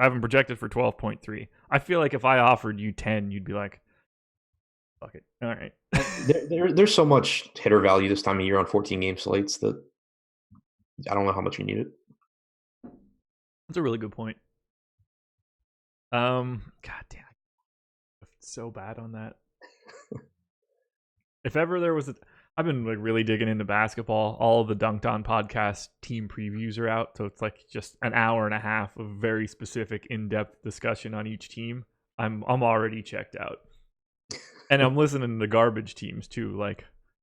have him projected for 12.3. I feel like if I offered you 10, you'd be like, fuck it. All right. There's so much hitter value this time of year on 14-game slates that I don't know how much you need it. That's a really good point. God damn. So bad on that. If ever there was I've been really digging into basketball. All of the Dunked On podcast team previews are out, so it's just an hour and a half of very specific in-depth discussion on each team. I'm already checked out. And I'm listening to garbage teams too,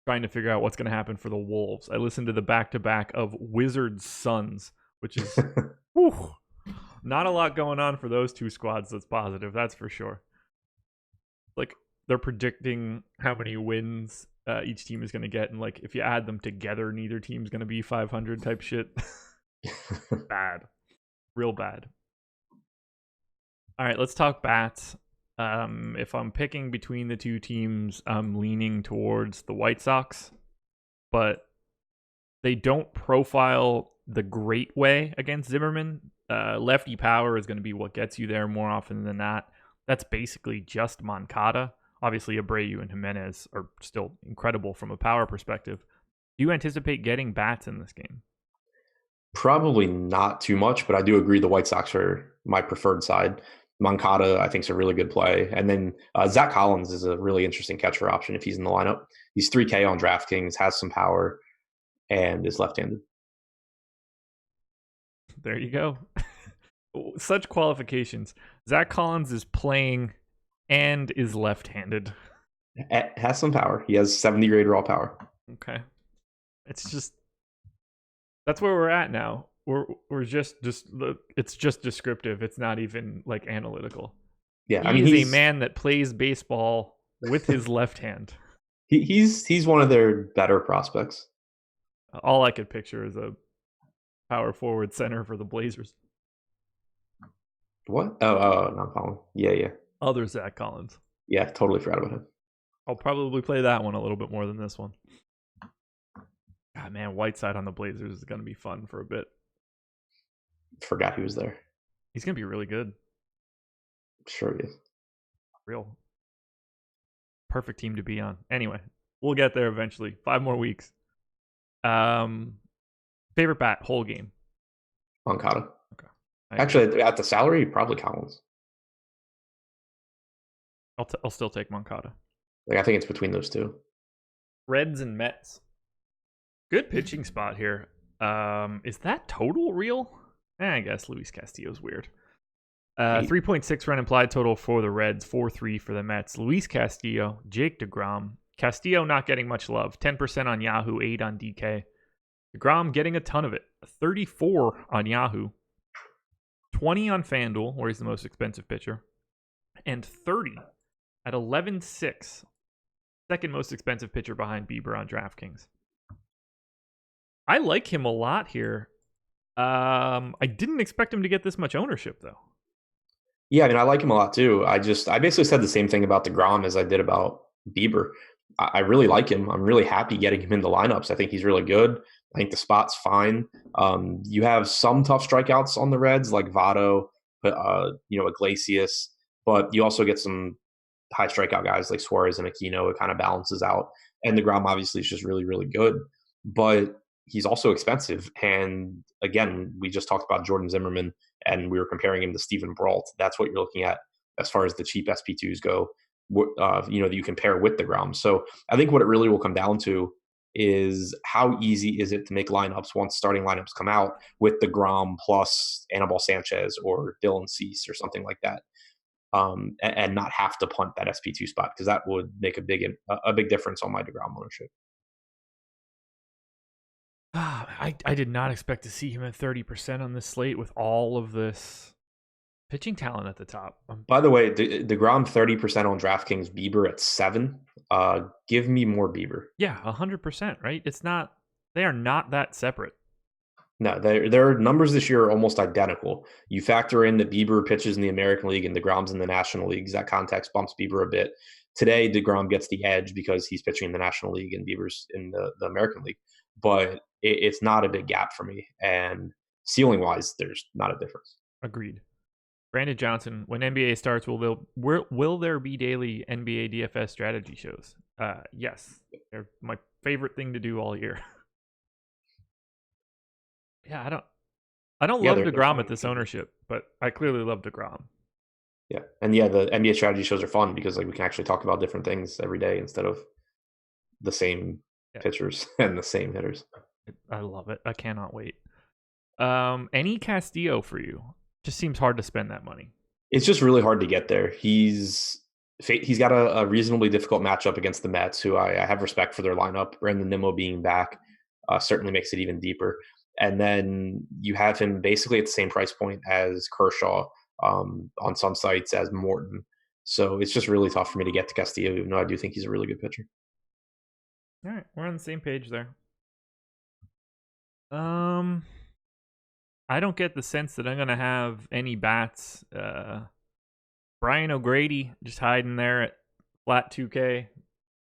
trying to figure out what's going to happen for the Wolves. I listened to the back-to-back of Wizards Suns, which is not a lot going on for those two squads that's positive, that's for sure. They're predicting how many wins each team is going to get, and if you add them together, neither team's going to be 500 type shit. Bad. Real bad. All right, let's talk bats. If I'm picking between the two teams, I'm leaning towards the White Sox, but they don't profile the great way against Zimmermann. Lefty power is going to be what gets you there more often than not. That's basically just Moncada. Obviously, Abreu and Jimenez are still incredible from a power perspective. Do you anticipate getting bats in this game? Probably not too much, but I do agree the White Sox are my preferred side. Moncada, I think, is a really good play. And then Zach Collins is a really interesting catcher option if he's in the lineup. He's 3K on DraftKings, has some power, and is left-handed. There you go. Such qualifications. Zach Collins is playing and is left-handed. Has some power. He has 70 grade raw power. Okay. It's just, that's where we're at now. We're just it's just descriptive. It's not even like analytical. Yeah, He's a man that plays baseball with his left hand. He's one of their better prospects. All I could picture is a power forward center for the Blazers. What? Oh, not Collins. Yeah. Other Zach Collins. Yeah, totally forgot about him. I'll probably play that one a little bit more than this one. God, man, Whiteside on the Blazers is going to be fun for a bit. Forgot he was there. He's going to be really good. Sure he is. Real perfect team to be on. Anyway, we'll get there eventually. 5 more weeks. Favorite bat, whole game? Moncada. Okay. Actually, at the salary, probably Collins. I'll still take Moncada. I think it's between those two. Reds and Mets. Good pitching spot here. Is that total real? I guess Luis Castillo's weird. 3.6 run implied total for the Reds, 4.3 for the Mets. Luis Castillo, Jake DeGrom. Castillo not getting much love. 10% on Yahoo, 8 on DK. DeGrom getting a ton of it. 34 on Yahoo. 20 on FanDuel, where he's the most expensive pitcher. And 30 at 11.6. Second most expensive pitcher behind Bieber on DraftKings. I like him a lot here. I didn't expect him to get this much ownership, though. Yeah, I like him a lot, too. I basically said the same thing about DeGrom as I did about Bieber. I really like him. I'm really happy getting him in the lineups. I think he's really good. I think the spot's fine. You have some tough strikeouts on the Reds, like Votto, Iglesias, but you also get some high strikeout guys like Suarez and Aquino. It kind of balances out. And DeGrom obviously is just really, really good. But he's also expensive. And again, we just talked about Jordan Zimmerman, and we were comparing him to Steven Brault. That's what you're looking at as far as the cheap SP2s go, that you compare with DeGrom. So I think what it really will come down to is how easy is it to make lineups once starting lineups come out with DeGrom plus Anibal Sanchez or Dylan Cease or something like that, and not have to punt that SP2 spot, because that would make a big difference on my DeGrom ownership. I did not expect to see him at 30% on this slate with all of this pitching talent at the top. By the way, DeGrom 30% on DraftKings, Bieber at 7. Give me more Bieber. Yeah, 100%, right? They are not that separate. No, their numbers this year are almost identical. You factor in that Bieber pitches in the American League and DeGrom's in the National Leagues. That context bumps Bieber a bit. Today, DeGrom gets the edge because he's pitching in the National League and Bieber's in the American League. But it's not a big gap for me. And ceiling-wise, there's not a difference. Agreed. Brandon Johnson, when NBA starts, will there be daily NBA DFS strategy shows? Yes. They're my favorite thing to do all year. Yeah, I don't love DeGrom at this ownership, but I clearly love DeGrom. Yeah. And the NBA strategy shows are fun because we can actually talk about different things every day instead of the same pitchers and the same hitters. I love it. I cannot wait. Any Castillo for you? Just seems hard to spend that money. It's just really hard to get there. He's got a reasonably difficult matchup against the Mets, who I have respect for their lineup. Brandon Nimmo being back certainly makes it even deeper. And then you have him basically at the same price point as Kershaw, on some sites as Morton. So it's just really tough for me to get to Castillo, even though I do think he's a really good pitcher. All right, we're on the same page there. I don't get the sense that I'm going to have any bats. Brian O'Grady just hiding there at flat 2K,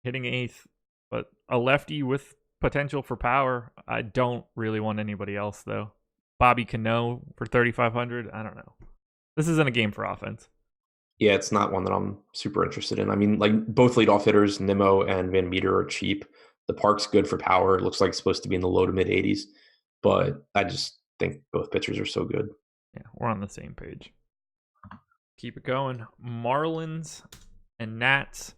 hitting 8th, but a lefty with potential for power. I don't really want anybody else, though. Bobby Cano for 3,500. I don't know. This isn't a game for offense. Yeah, it's not one that I'm super interested in. I mean, both leadoff hitters, Nimmo and Van Meter, are cheap. The park's good for power. It looks like it's supposed to be in the low to mid 80s, but I just think both pitchers are so good. Yeah, we're on the same page. Keep it going. Marlins and Nats.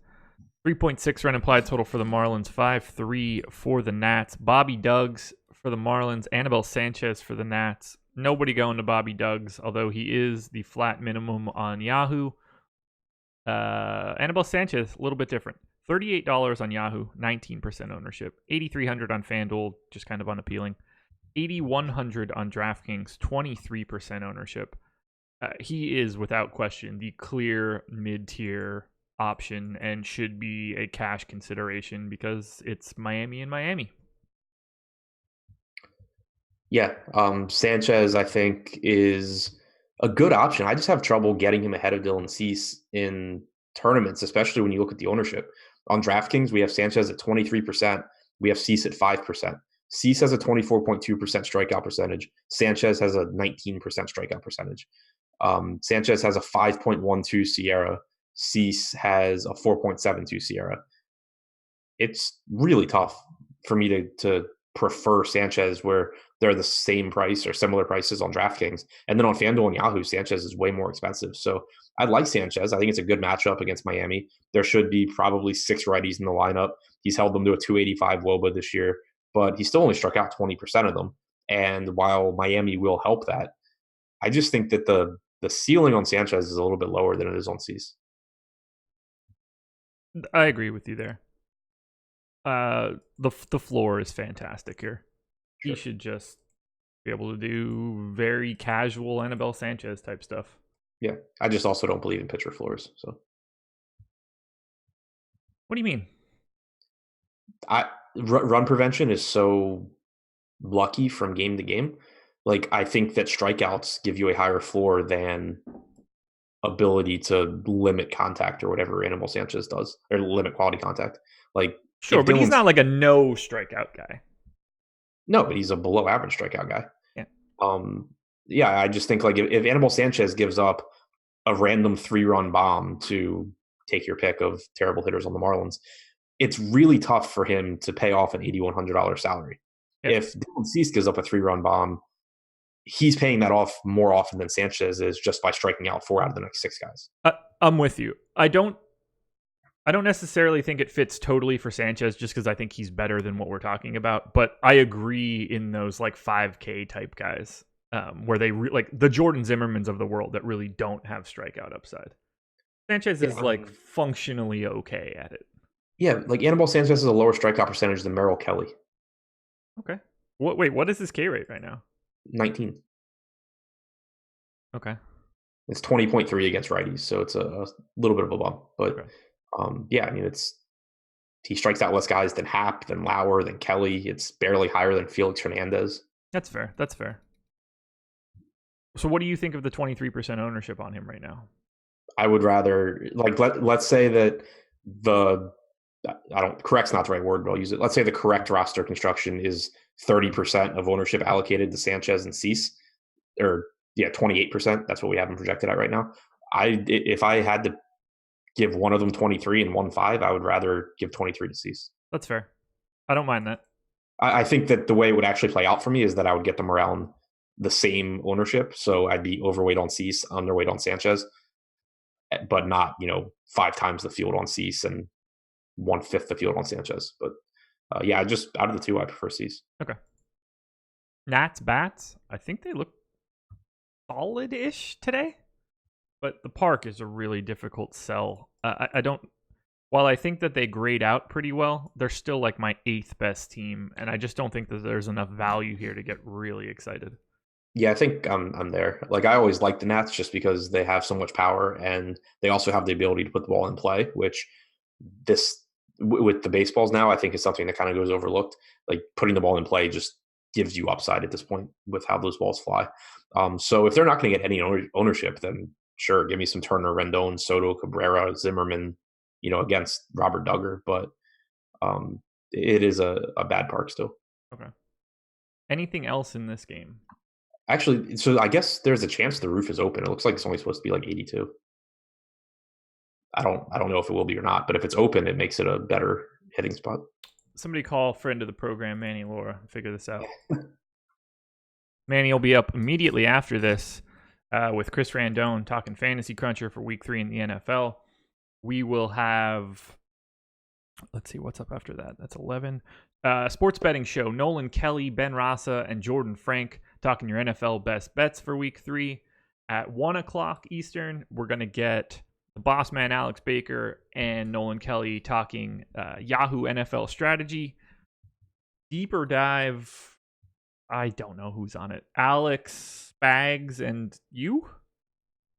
3.6 run implied total for the Marlins. 5-3 for the Nats. Bobby Duggs for the Marlins. Anibal Sanchez for the Nats. Nobody going to Bobby Duggs, although he is the flat minimum on Yahoo. Anibal Sanchez, a little bit different. $38 on Yahoo, 19% ownership. 8,300 on FanDuel, just kind of unappealing. 8,100 on DraftKings, 23% ownership. He is, without question, the clear mid-tier option and should be a cash consideration because it's Miami and Miami. Yeah, Sanchez, I think, is a good option. I just have trouble getting him ahead of Dylan Cease in tournaments, especially when you look at the ownership. On DraftKings, we have Sanchez at 23%. We have Cease at 5%. Cease has a 24.2% strikeout percentage. Sanchez has a 19% strikeout percentage. Sanchez has a 5.12 Sierra. Cease has a 4.72 Sierra. It's really tough for me to prefer Sanchez where they're the same price or similar prices on DraftKings. And then on FanDuel and Yahoo, Sanchez is way more expensive. So I like Sanchez. I think it's a good matchup against Miami. There should be probably 6 righties in the lineup. He's held them to a 285 WOBA this year, but he still only struck out 20% of them. And while Miami will help that, I just think that the ceiling on Sanchez is a little bit lower than it is on Cease. I agree with you there. The floor is fantastic here. Sure. He should just be able to do very casual Anibal Sanchez type stuff. Yeah, I just also don't believe in pitcher floors. So, what do you mean? Run prevention is so lucky from game to game. Like, I think that strikeouts give you a higher floor than ability to limit contact or whatever Anibal Sanchez does, or limit quality contact. Like, sure, but he's not like a no strikeout guy. No, but he's a below average strikeout guy. Yeah. Yeah, I just think like if Anibal Sanchez gives up a random 3-run bomb to take your pick of terrible hitters on the Marlins, it's really tough for him to pay off an $8,100 salary. Yep. If Dylan Cease gives up a 3-run bomb, he's paying that off more often than Sanchez is just by striking out 4 out of the next 6 guys. I'm with you. I don't necessarily think it fits totally for Sanchez just because I think he's better than what we're talking about. But I agree in those like 5K type guys where they like the Jordan Zimmermans of the world that really don't have strikeout upside. Sanchez is like functionally okay at it. Yeah, like Anibal Sanchez has a lower strikeout percentage than Merrill Kelly. Okay. What is his K rate right now? 19. Okay. It's 20.3 against righties, so it's a little bit of a bump. But okay. Yeah, I mean, he strikes out less guys than Happ, than Lauer, than Kelly. It's barely higher than Felix Hernandez. That's fair. So what do you think of the 23% ownership on him right now? I would rather, like, let's say that correct's not the right word, but I'll use it. Let's say the correct roster construction is 30% of ownership allocated to Sanchez and Cease, or 28%. That's what we have them projected at right now. If I had to give one of them 23 and 1 5, I would rather give 23 to Cease. That's fair. I don't mind that. I think that the way it would actually play out for me is that I would get them around the same ownership. So I'd be overweight on Cease, underweight on Sanchez, but not, 5 times the field on Cease and 1/5 the field on Sanchez. But yeah, just out of the two, I prefer Cease. Okay. Nats bats, I think they look solid-ish today, but the park is a really difficult sell. While I think that they grade out pretty well, they're still like my 8th best team, and I just don't think that there's enough value here to get really excited. Yeah, I think I'm there. Like, I always like the Nats just because they have so much power, and they also have the ability to put the ball in play, which with the baseballs now, I think is something that kind of goes overlooked. Like, putting the ball in play just gives you upside at this point with how those balls fly. So if they're not going to get any ownership, then sure, give me some Turner, Rendon, Soto, Cabrera, Zimmerman, against Robert Duggar. But it is a bad park still. Okay. Anything else in this game? Actually, so I guess there's a chance the roof is open. It looks like it's only supposed to be like 82. I don't know if it will be or not, but if it's open, it makes it a better hitting spot. Somebody call friend of the program, Manny Laura, and figure this out. Manny will be up immediately after this. with Chris Randone talking Fantasy Cruncher for Week 3 in the NFL. We will have, let's see, what's up after that? That's 11. Sports betting show. Nolan Kelly, Ben Rasa, and Jordan Frank talking your NFL best bets for Week 3. At 1 o'clock Eastern, we're going to get the boss man Alex Baker and Nolan Kelly talking Yahoo NFL strategy. Deeper dive, I don't know who's on it. Alex, Spags, and you?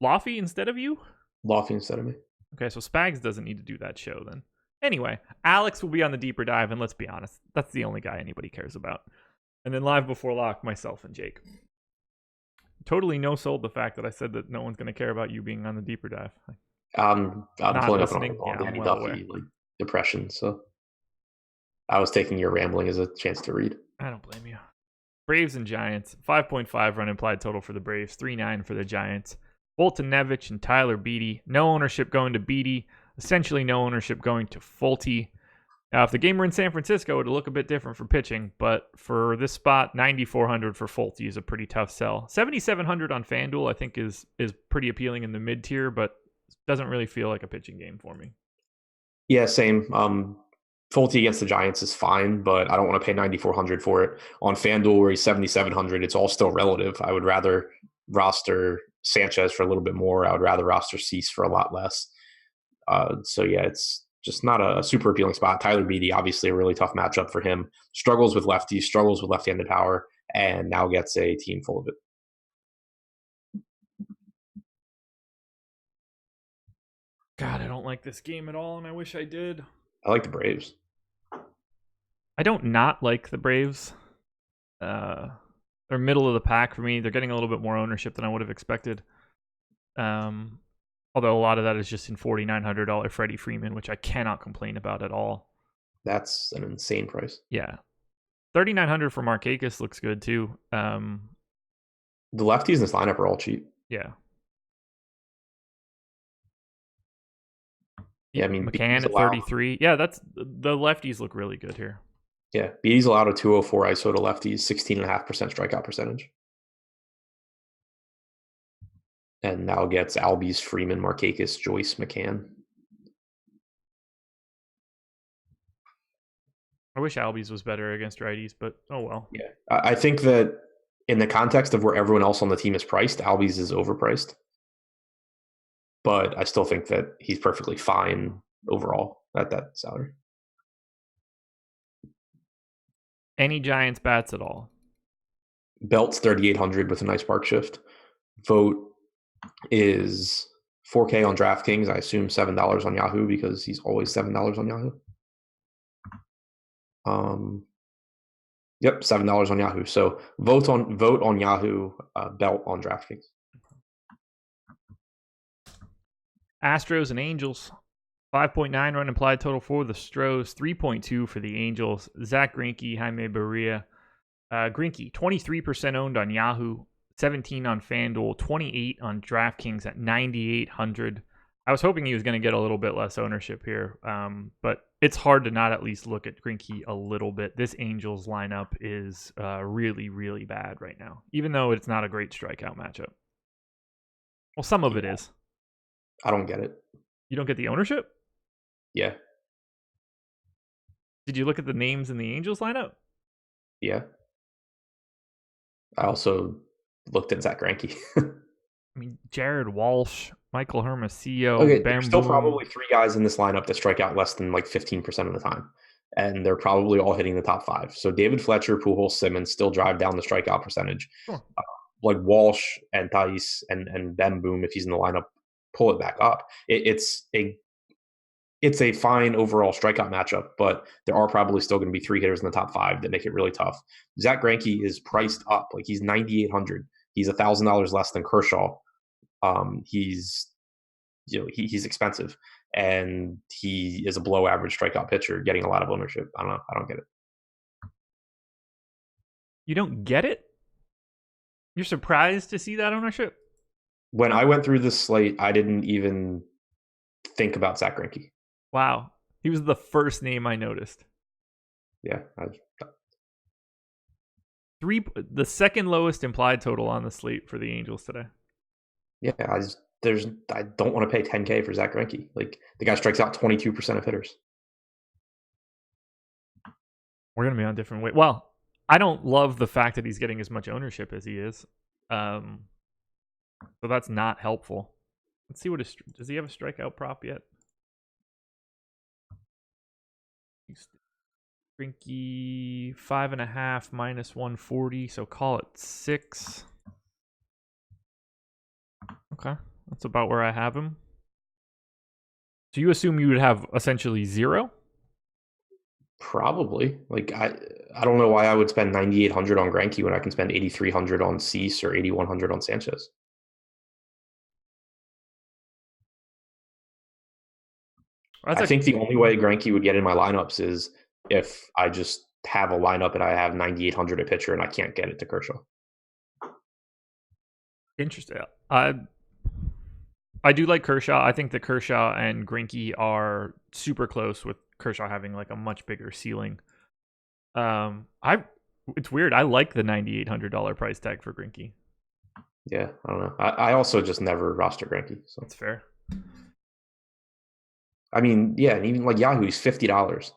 Laffy instead of you? Laffy instead of me. Okay, so Spags doesn't need to do that show then. Anyway, Alex will be on the deeper dive, and let's be honest, that's the only guy anybody cares about. And then live before lock, myself and Jake. Totally no sold the fact that I said that no one's going to care about you being on the deeper dive. I'm pulling up on Yeah, the Andy Duffy depression, so I was taking your rambling as a chance to read. I don't blame you. Braves and Giants, 5.5 run implied total for the Braves, 3.9 for the Giants. Fulton Nevich and Tyler Beatty. No ownership going to Beatty. Essentially no ownership going to Fulte. Now, if the game were in San Francisco, it would look a bit different for pitching, but for this spot, 9,400 for Fulte is a pretty tough sell. 7,700 on FanDuel, I think, is pretty appealing in the mid-tier, but doesn't really feel like a pitching game for me. Yeah, same. Fulte against the Giants is fine, but I don't want to pay 9,400 for it. On FanDuel, where he's 7,700, it's all still relative. I would rather roster Sanchez for a little bit more. I would rather roster Cease for a lot less. So yeah, it's just not a super appealing spot. Tyler Beatty, obviously a really tough matchup for him. Struggles with lefties, struggles with left-handed power, and now gets a team full of it. God, I don't like this game at all, and I wish I did. I like the Braves. I don't not like the Braves. They're middle of the pack for me. They're getting a little bit more ownership than I would have expected. Although a lot of that is just in $4,900 Freddie Freeman, which I cannot complain about at all. That's an insane price. Yeah. $3,900 for Markakis looks good too. The lefties in this lineup are all cheap. Yeah. Yeah, I mean, McCann at 33. Yeah, that's the lefties look really good here. Yeah, Beatty's allowed a 204 ISO to lefties, 16.5% strikeout percentage. And now gets Albies, Freeman, Markakis, Joyce, McCann. I wish Albies was better against righties, but oh well. Yeah, I think that in the context of where everyone else on the team is priced, Albies is overpriced. But I still think that he's perfectly fine overall at that salary. Any Giants bats at all? Belt's 3,800 with a nice park shift. Vote is 4K on DraftKings. I assume $7 on Yahoo because he's always $7 on Yahoo. Yep, $7 on Yahoo. So vote on Yahoo, Belt on DraftKings. Astros and Angels. 5.9 run implied total for the Stros, 3.2 for the Angels. Zach Greinke, Jaime Barria. Greinke, 23% owned on Yahoo, 17 on FanDuel, 28 on DraftKings at 9,800. I was hoping he was going to get a little bit less ownership here, but it's hard to not at least look at Greinke a little bit. This Angels lineup is really, really bad right now, even though it's not a great strikeout matchup. Well, some of it is. I don't get it. You don't get the ownership? Yeah. Did you look at the names in the Angels lineup? Yeah. I also looked at Zach Greinke. I mean, Jared Walsh, Michael Hermosillo, okay, there's still probably three guys in this lineup that strike out less than like 15% of the time. And they're probably all hitting the top five. So David Fletcher, Pujols, Simmons still drive down the strikeout percentage. Sure. Like Walsh and Thais and Ben Boom, if he's in the lineup, pull it back up. It's a fine overall strikeout matchup, but there are probably still going to be three hitters in the top five that make it really tough. Zach Greinke is priced up. Like he's 9,800. He's $1,000 less than Kershaw. He's expensive, and he is a below average strikeout pitcher getting a lot of ownership. I don't get it. You don't get it? You're surprised to see that ownership? When I went through this slate, I didn't even think about Zach Greinke. Wow. He was the first name I noticed. Yeah. The second lowest implied total on the slate for the Angels today. Yeah, I don't want to pay 10K for Zach Greinke. Like the guy strikes out 22% of hitters. We're gonna be on different way. Well, I don't love the fact that he's getting as much ownership as he is, so that's not helpful. Let's see what does he have a strikeout prop yet? Greinke 5.5 minus 140, so call it 6. Okay, that's about where I have him. So you assume you would have essentially 0? Probably. Like I don't know why I would spend 9,800 on Greinke when I can spend 8,300 on Cease or 8,100 on Sanchez. I think the only way Greinke would get in my lineups is if I just have a lineup and I have 9,800 a pitcher and I can't get it to Kershaw. Interesting. I do like Kershaw. I think that Kershaw and Greinke are super close, with Kershaw having like a much bigger ceiling. It's weird. I like the $9,800 price tag for Greinke. Yeah, I don't know. I also just never roster Greinke. So that's fair. I mean, yeah, and even like Yahoo, he's $50.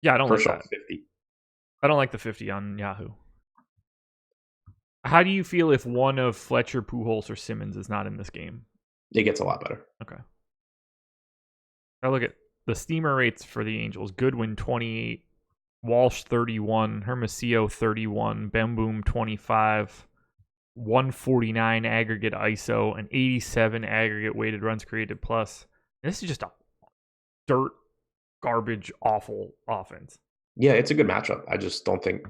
Yeah, I don't Kershaw like that. 50. I don't like the 50 on Yahoo. How do you feel if one of Fletcher, Pujols, or Simmons is not in this game? It gets a lot better. Okay. Now look at the steamer rates for the Angels. Goodwin 28, Walsh 31, Hermosillo 31, Bemboom 25, 149 aggregate ISO, and 87 aggregate weighted runs created plus. This is just a dirt, garbage, awful offense. Yeah, it's a good matchup. I just don't think.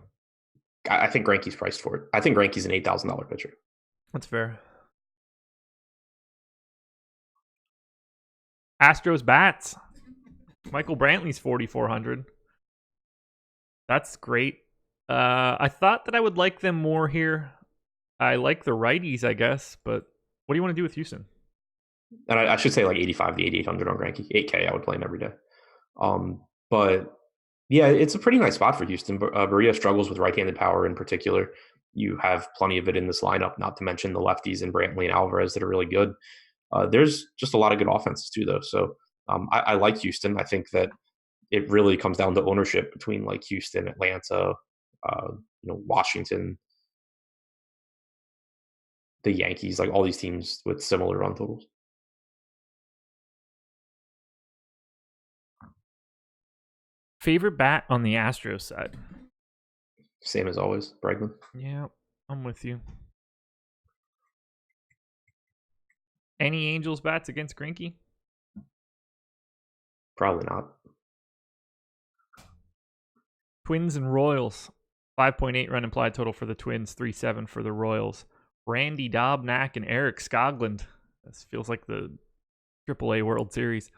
I think Greinke's priced for it. I think Greinke's an $8,000 pitcher. That's fair. Astros bats. Michael Brantley's 4,400. That's great. I thought that I would like them more here. I like the righties, I guess, but what do you want to do with Houston? And I should say like 85 to 8,800 on Greinke. 8K, I would play him every day. But yeah, it's a pretty nice spot for Houston. Barria struggles with right-handed power in particular. You have plenty of it in this lineup, not to mention the lefties and Brantley and Alvarez that are really good. There's just a lot of good offenses too, though. So I like Houston. I think that it really comes down to ownership between like Houston, Atlanta, Washington, the Yankees, like all these teams with similar run totals. Favorite bat on the Astros side? Same as always, Bregman. Yeah, I'm with you. Any Angels bats against Greinke? Probably not. Twins and Royals. 5.8 run implied total for the Twins, 3.7 for the Royals. Randy Dobnak and Eric Skoglund. This feels like the AAA World Series.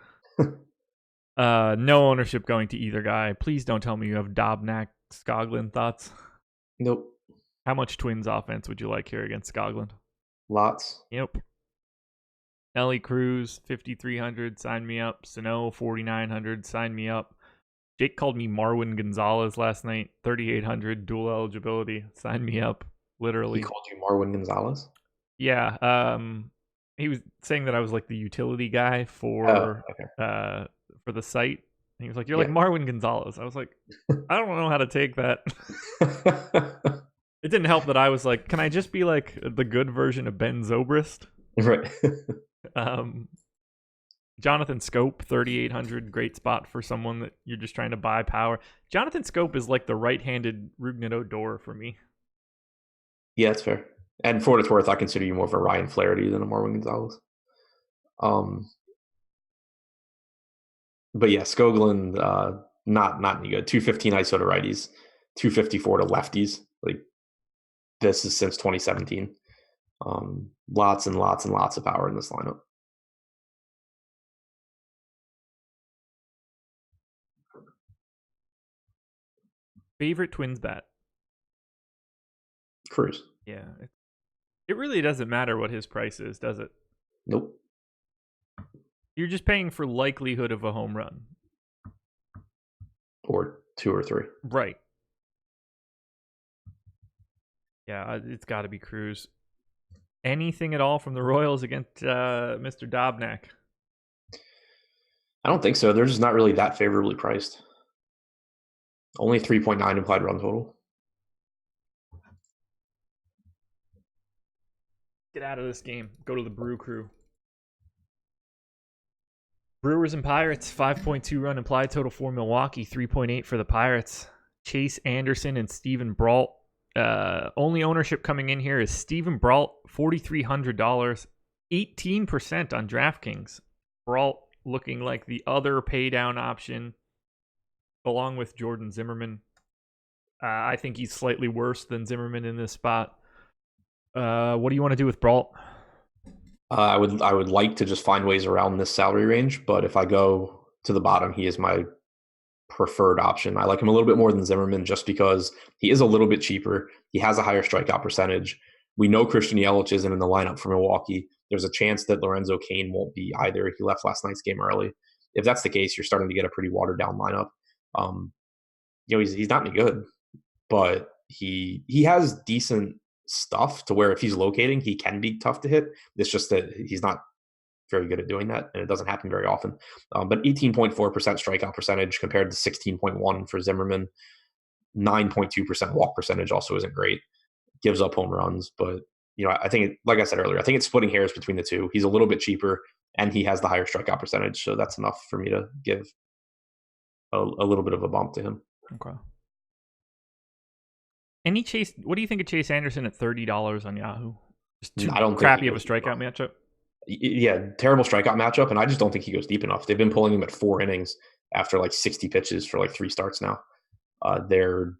No ownership going to either guy. Please don't tell me you have Dobnak Skoglund thoughts. Nope. How much Twins offense would you like here against Skoglund? Lots. Yep. Ellie Cruz, 5,300. Sign me up. Sano, 4,900. Sign me up. Jake called me Marwin Gonzalez last night. 3,800 dual eligibility. Sign me up. Literally. He called you Marwin Gonzalez? Yeah. He was saying that I was like the utility guy for the site. And he was like, "You're like Marwin Gonzalez." I was like, I don't know how to take that. It didn't help that I was like, can I just be like the good version of Ben Zobrist? Right. Jonathan Scope, 3,800. Great spot for someone that you're just trying to buy power. Jonathan Scope is like the right-handed Rougned Odor for me. Yeah, that's fair. And for what it's worth, I consider you more of a Ryan Flaherty than a Marwin Gonzalez. But yeah, Skoglund, not any good. 215 ISO to righties, 254 to lefties. Like this is since 2017. Lots and lots and lots of power in this lineup. Favorite Twins bat? Cruz. Yeah. It really doesn't matter what his price is, does it? Nope. You're just paying for likelihood of a home run. Or 2 or 3. Right. Yeah, it's got to be Cruz. Anything at all from the Royals against Mr. Dobnak? I don't think so. They're just not really that favorably priced. Only 3.9 implied run total. Get out of this game. Go to the Brew Crew. Brewers and Pirates, 5.2 run implied total for Milwaukee, 3.8 for the Pirates. Chase Anderson and Steven Brault. Only ownership coming in here is Steven Brault, $4,300, 18% on DraftKings. Brault looking like the other pay down option, along with Jordan Zimmerman. I think he's slightly worse than Zimmerman in this spot. What do you want to do with Brault? I would like to just find ways around this salary range, but if I go to the bottom, he is my preferred option. I like him a little bit more than Zimmerman just because he is a little bit cheaper. He has a higher strikeout percentage. We know Christian Yelich isn't in the lineup for Milwaukee. There's a chance that Lorenzo Cain won't be either. He left last night's game early. If that's the case, you're starting to get a pretty watered down lineup. He's not any good, but he has decent stuff to where if he's locating, he can be tough to hit. It's just that he's not very good at doing that, and it doesn't happen very often. But 18.4% strikeout percentage compared to 16.1 for Zimmerman. 9.2% walk percentage also isn't great. Gives up home runs, but I think, like I said earlier, I think it's splitting hairs between the two. He's a little bit cheaper, and he has the higher strikeout percentage, so that's enough for me to give a little bit of a bump to him. Okay. What do you think of Chase Anderson at $30 on Yahoo? Just too crappy of a strikeout matchup? Yeah, terrible strikeout matchup, and I just don't think he goes deep enough. They've been pulling him at 4 innings after like 60 pitches for like 3 starts now. They're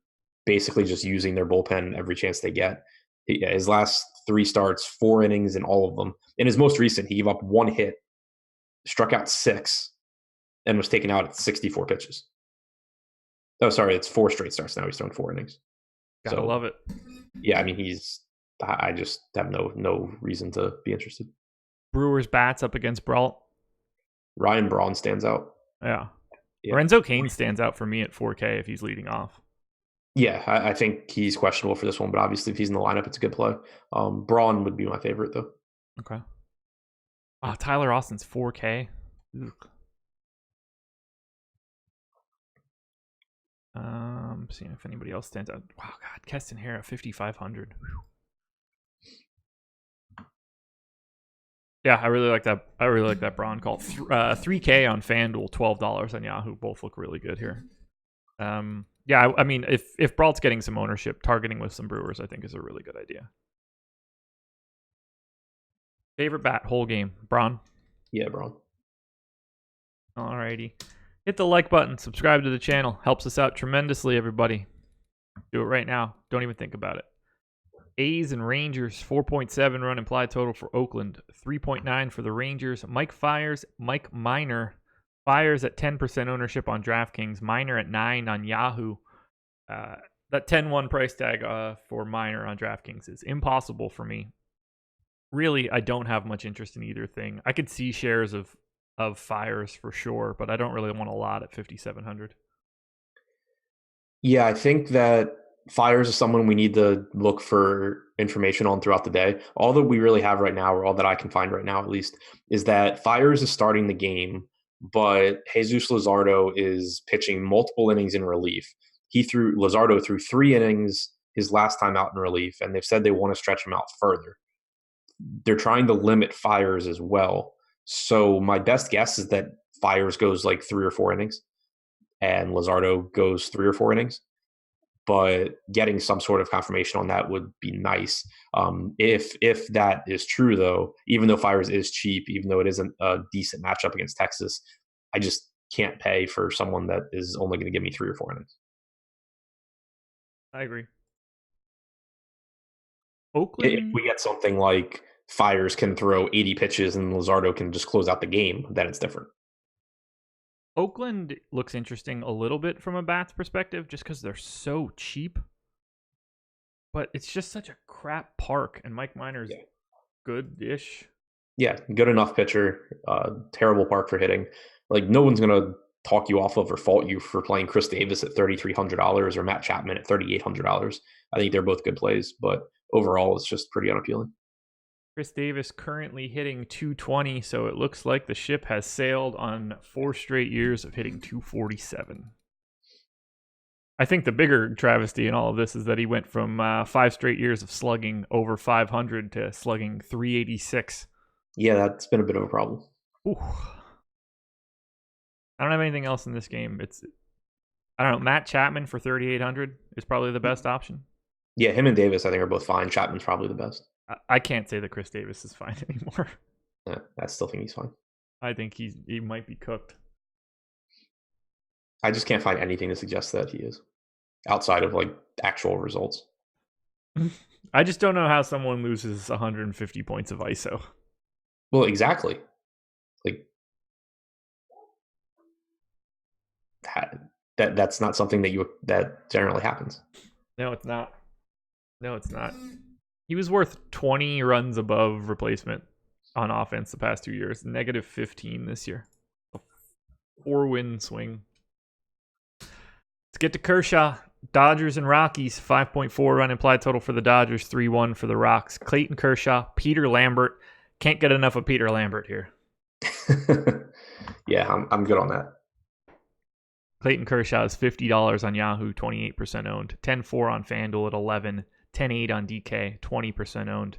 basically just using their bullpen every chance they get. His last 3 starts, 4 innings in all of them. In his most recent, he gave up 1 hit, struck out 6, and was taken out at 64 pitches. Oh, sorry, it's 4 straight starts now. He's thrown 4 innings. Gotta love it. Yeah, I mean, I just have no reason to be interested. Brewers bats up against Brault. Ryan Braun stands out. Yeah. Lorenzo Cain stands out for me at 4K if he's leading off. Yeah, I think he's questionable for this one, but obviously if he's in the lineup, it's a good play. Braun would be my favorite, though. Okay. Tyler Austin's 4K. Seeing if anybody else stands out. Wow, God, Keston Hara, 5,500. Yeah, I really like that. I really like that Braun call. 3K on FanDuel, $12 on Yahoo. Both look really good here. Yeah, I mean, if Brault's getting some ownership, targeting with some Brewers, I think is a really good idea. Favorite bat, whole game, Braun? Yeah, Braun. Alrighty. Hit the like button, subscribe to the channel. Helps us out tremendously, everybody. Do it right now. Don't even think about it. A's and Rangers, 4.7 run implied total for Oakland, 3.9 for the Rangers. Mike Minor fires at 10% ownership on DraftKings, Minor at 9 on Yahoo. That 10-1 price tag for Minor on DraftKings is impossible for me. Really, I don't have much interest in either thing. I could see shares of fires for sure, but I don't really want a lot at 5,700. Yeah, I think that Fires is someone we need to look for information on throughout the day. All that we really have right now, or all that I can find right now at least, is that Fires is starting the game, but Jesus Luzardo is pitching multiple innings in relief. Luzardo threw 3 innings his last time out in relief, and they've said they want to stretch him out further. They're trying to limit Fires as well. So my best guess is that Fires goes like 3 or 4 innings, and Luzardo goes 3 or 4 innings. But getting some sort of confirmation on that would be nice. If that is true, though, even though Fires is cheap, even though it isn't a decent matchup against Texas, I just can't pay for someone that is only going to give me 3 or 4 innings. I agree. Oakland, if we get something like Fires can throw 80 pitches and Luzardo can just close out the game, then it's different. Oakland looks interesting a little bit from a bats perspective just because they're so cheap. But it's just such a crap park, and Mike Minor's good-ish. Yeah, good enough pitcher. Terrible park for hitting. Like, no one's going to talk you off of or fault you for playing Chris Davis at $3,300 or Matt Chapman at $3,800. I think they're both good plays, but overall it's just pretty unappealing. Chris Davis currently hitting 220, so it looks like the ship has sailed on 4 straight years of hitting 247. I think the bigger travesty in all of this is that he went from 5 straight years of slugging over 500 to slugging 386. Yeah, that's been a bit of a problem. Ooh. I don't have anything else in this game. I don't know. Matt Chapman for 3,800 is probably the best option. Yeah, him and Davis, I think, are both fine. Chapman's probably the best. I can't say that Chris Davis is fine anymore. Yeah, I still think he's fine. I think he might be cooked. I just can't find anything to suggest that he is, outside of like actual results. I just don't know how someone loses 150 points of ISO. Well, exactly. Like that's not something that generally happens. No, it's not. He was worth 20 runs above replacement on offense the past 2 years. Negative 15 this year. A 4-win swing. Let's get to Kershaw. Dodgers and Rockies. 5.4 run implied total for the Dodgers. 3-1 for the Rocks. Clayton Kershaw. Peter Lambert. Can't get enough of Peter Lambert here. Yeah, I'm good on that. Clayton Kershaw is $50 on Yahoo, 28% owned. 10-4 on FanDuel at 11. 10-8 on DK, 20% owned.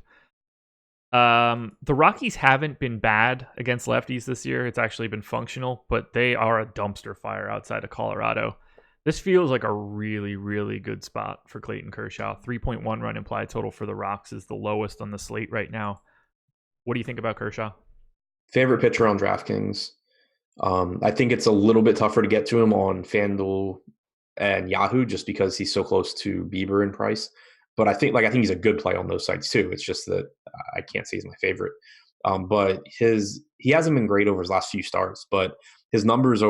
The Rockies haven't been bad against lefties this year. It's actually been functional, but they are a dumpster fire outside of Colorado. This feels like a really, really good spot for Clayton Kershaw. 3.1 run implied total for the Rocks is the lowest on the slate right now. What do you think about Kershaw? Favorite pitcher on DraftKings. I think it's a little bit tougher to get to him on FanDuel and Yahoo just because he's so close to Bieber in price. But I think he's a good play on those sites too. It's just that I can't say he's my favorite. But he hasn't been great over his last few starts, but his numbers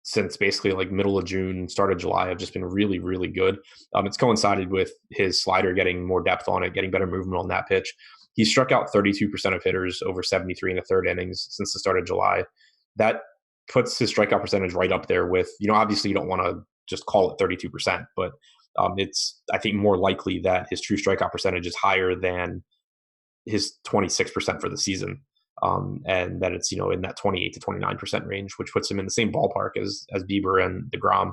since basically like middle of June, start of July have just been really, really good. It's coincided with his slider getting more depth on it, getting better movement on that pitch. He struck out 32% of hitters over 73 in the third innings since the start of July. That puts his strikeout percentage right up there with, obviously you don't want to just call it 32%, but it's, I think, more likely that his true strikeout percentage is higher than his 26% for the season. And that it's, in that 28 to 29% range, which puts him in the same ballpark as Bieber and DeGrom.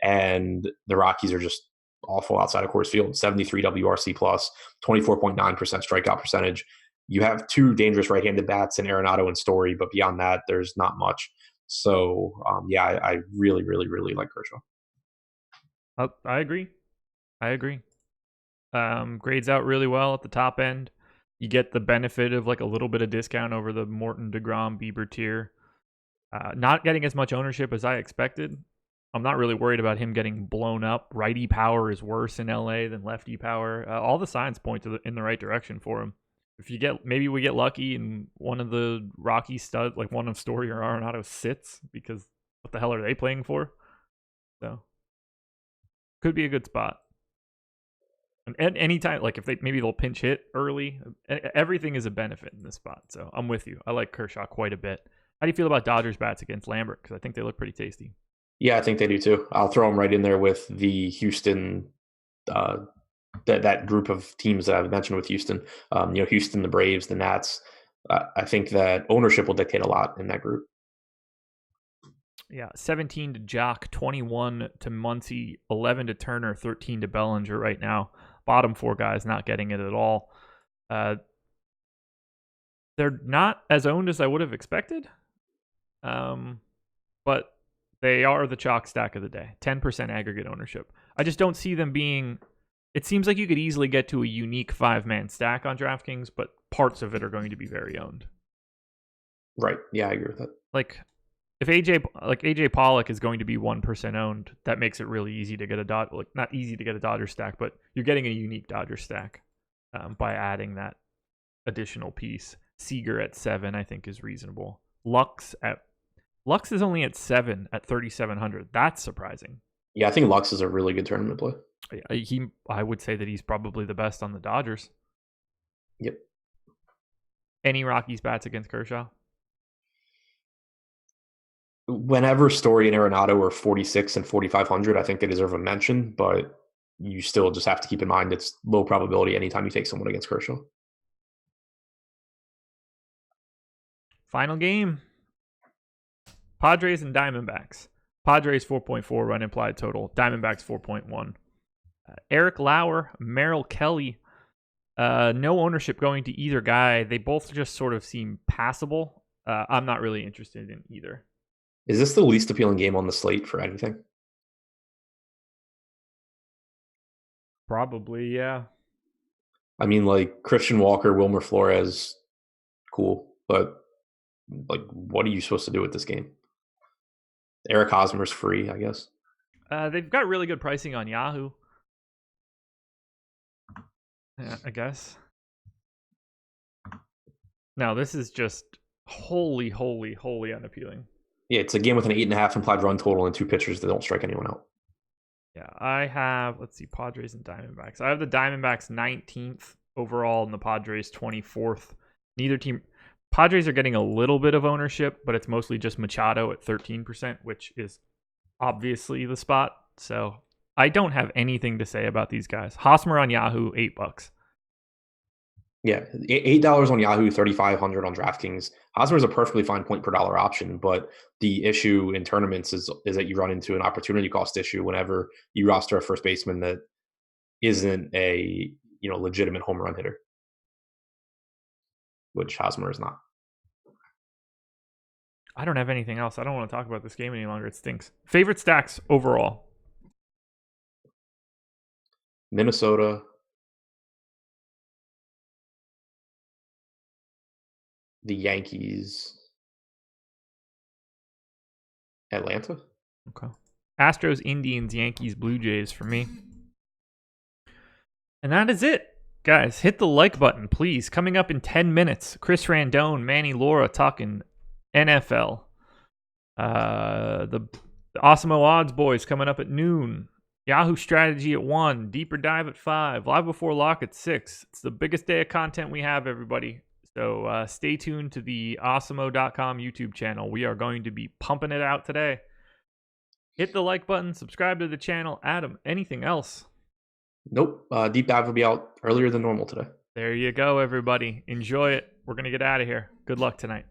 And the Rockies are just awful outside of Coors Field. 73 WRC plus, 24.9% strikeout percentage. You have 2 dangerous right-handed bats in Arenado and Story, but beyond that, there's not much. So, I really, really, really like Kershaw. I agree. Grades out really well at the top end. You get the benefit of like a little bit of discount over the Morton, DeGrom, Bieber tier. Not getting as much ownership as I expected. I'm not really worried about him getting blown up. Righty power is worse in LA than lefty power. All the signs point in the right direction for him. Maybe we get lucky and one of the Rocky studs, like one of Story or Arenado, sits, because what the hell are they playing for? So could be a good spot. And anytime, like if they'll pinch hit early, everything is a benefit in this spot. So I'm with you. I like Kershaw quite a bit. How do you feel about Dodgers bats against Lambert? Because I think they look pretty tasty. Yeah, I think they do too. I'll throw them right in there with the Houston, that group of teams that I've mentioned with Houston. Houston, the Braves, the Nats. I think that ownership will dictate a lot in that group. Yeah, 17 to Jock, 21 to Muncy, 11 to Turner, 13 to Bellinger right now. Bottom 4 guys not getting it at all. They're not as owned as I would have expected, but they are the chalk stack of the day. 10% aggregate ownership. I just don't see them being... It seems like you could easily get to a unique 5-man stack on DraftKings, but parts of it are going to be very owned. Right. Yeah, I agree with that. Like, if AJ Pollock is going to be 1% owned, that makes it really easy to get not easy to get a Dodger stack, but you're getting a unique Dodger stack by adding that additional piece. Seager at 7, I think, is reasonable. Lux is only at 7 at 3,700. That's surprising. Yeah, I think Lux is a really good tournament play. I would say that he's probably the best on the Dodgers. Yep. Any Rockies bats against Kershaw? Whenever Story and Arenado are 46 and 4,500, I think they deserve a mention, but you still just have to keep in mind it's low probability anytime you take someone against Kershaw. Final game. Padres and Diamondbacks. Padres 4.4 run implied total. Diamondbacks 4.1. Eric Lauer, Merrill Kelly. No ownership going to either guy. They both just sort of seem passable. I'm not really interested in either. Is this the least appealing game on the slate for anything? Probably, yeah. I mean, like Christian Walker, Wilmer Flores, cool, but like, what are you supposed to do with this game? Eric Hosmer's free, I guess. They've got really good pricing on Yahoo. Yeah, I guess. No, this is just wholly unappealing. Yeah, it's a game with an 8.5 implied run total and 2 pitchers that don't strike anyone out. Yeah, I have, let's see, Padres and Diamondbacks. I have the Diamondbacks 19th overall and the Padres 24th. Neither team. Padres are getting a little bit of ownership, but it's mostly just Machado at 13%, which is obviously the spot. So I don't have anything to say about these guys. Hosmer on Yahoo, $8. Yeah, $8 on Yahoo, $3,500 on DraftKings. Hosmer is a perfectly fine point per dollar option, but the issue in tournaments is that you run into an opportunity cost issue whenever you roster a first baseman that isn't a legitimate home run hitter, which Hosmer is not. I don't have anything else. I don't want to talk about this game any longer. It stinks. Favorite stacks overall? Minnesota. The Yankees. Atlanta. Okay. Astros, Indians, Yankees, Blue Jays for me. And that is it. Guys, hit the like button, please. Coming up in 10 minutes, Chris Randone, Manny Laura talking NFL. The Awesemo Odds boys coming up at noon. Yahoo Strategy at 1. Deeper Dive at 5. Live Before Lock at 6. It's the biggest day of content we have, everybody. So stay tuned to the awesemo.com YouTube channel. We are going to be pumping it out today. Hit the like button. Subscribe to the channel. Adam, anything else? Nope. Deep Dive will be out earlier than normal today. There you go, everybody. Enjoy it. We're going to get out of here. Good luck tonight.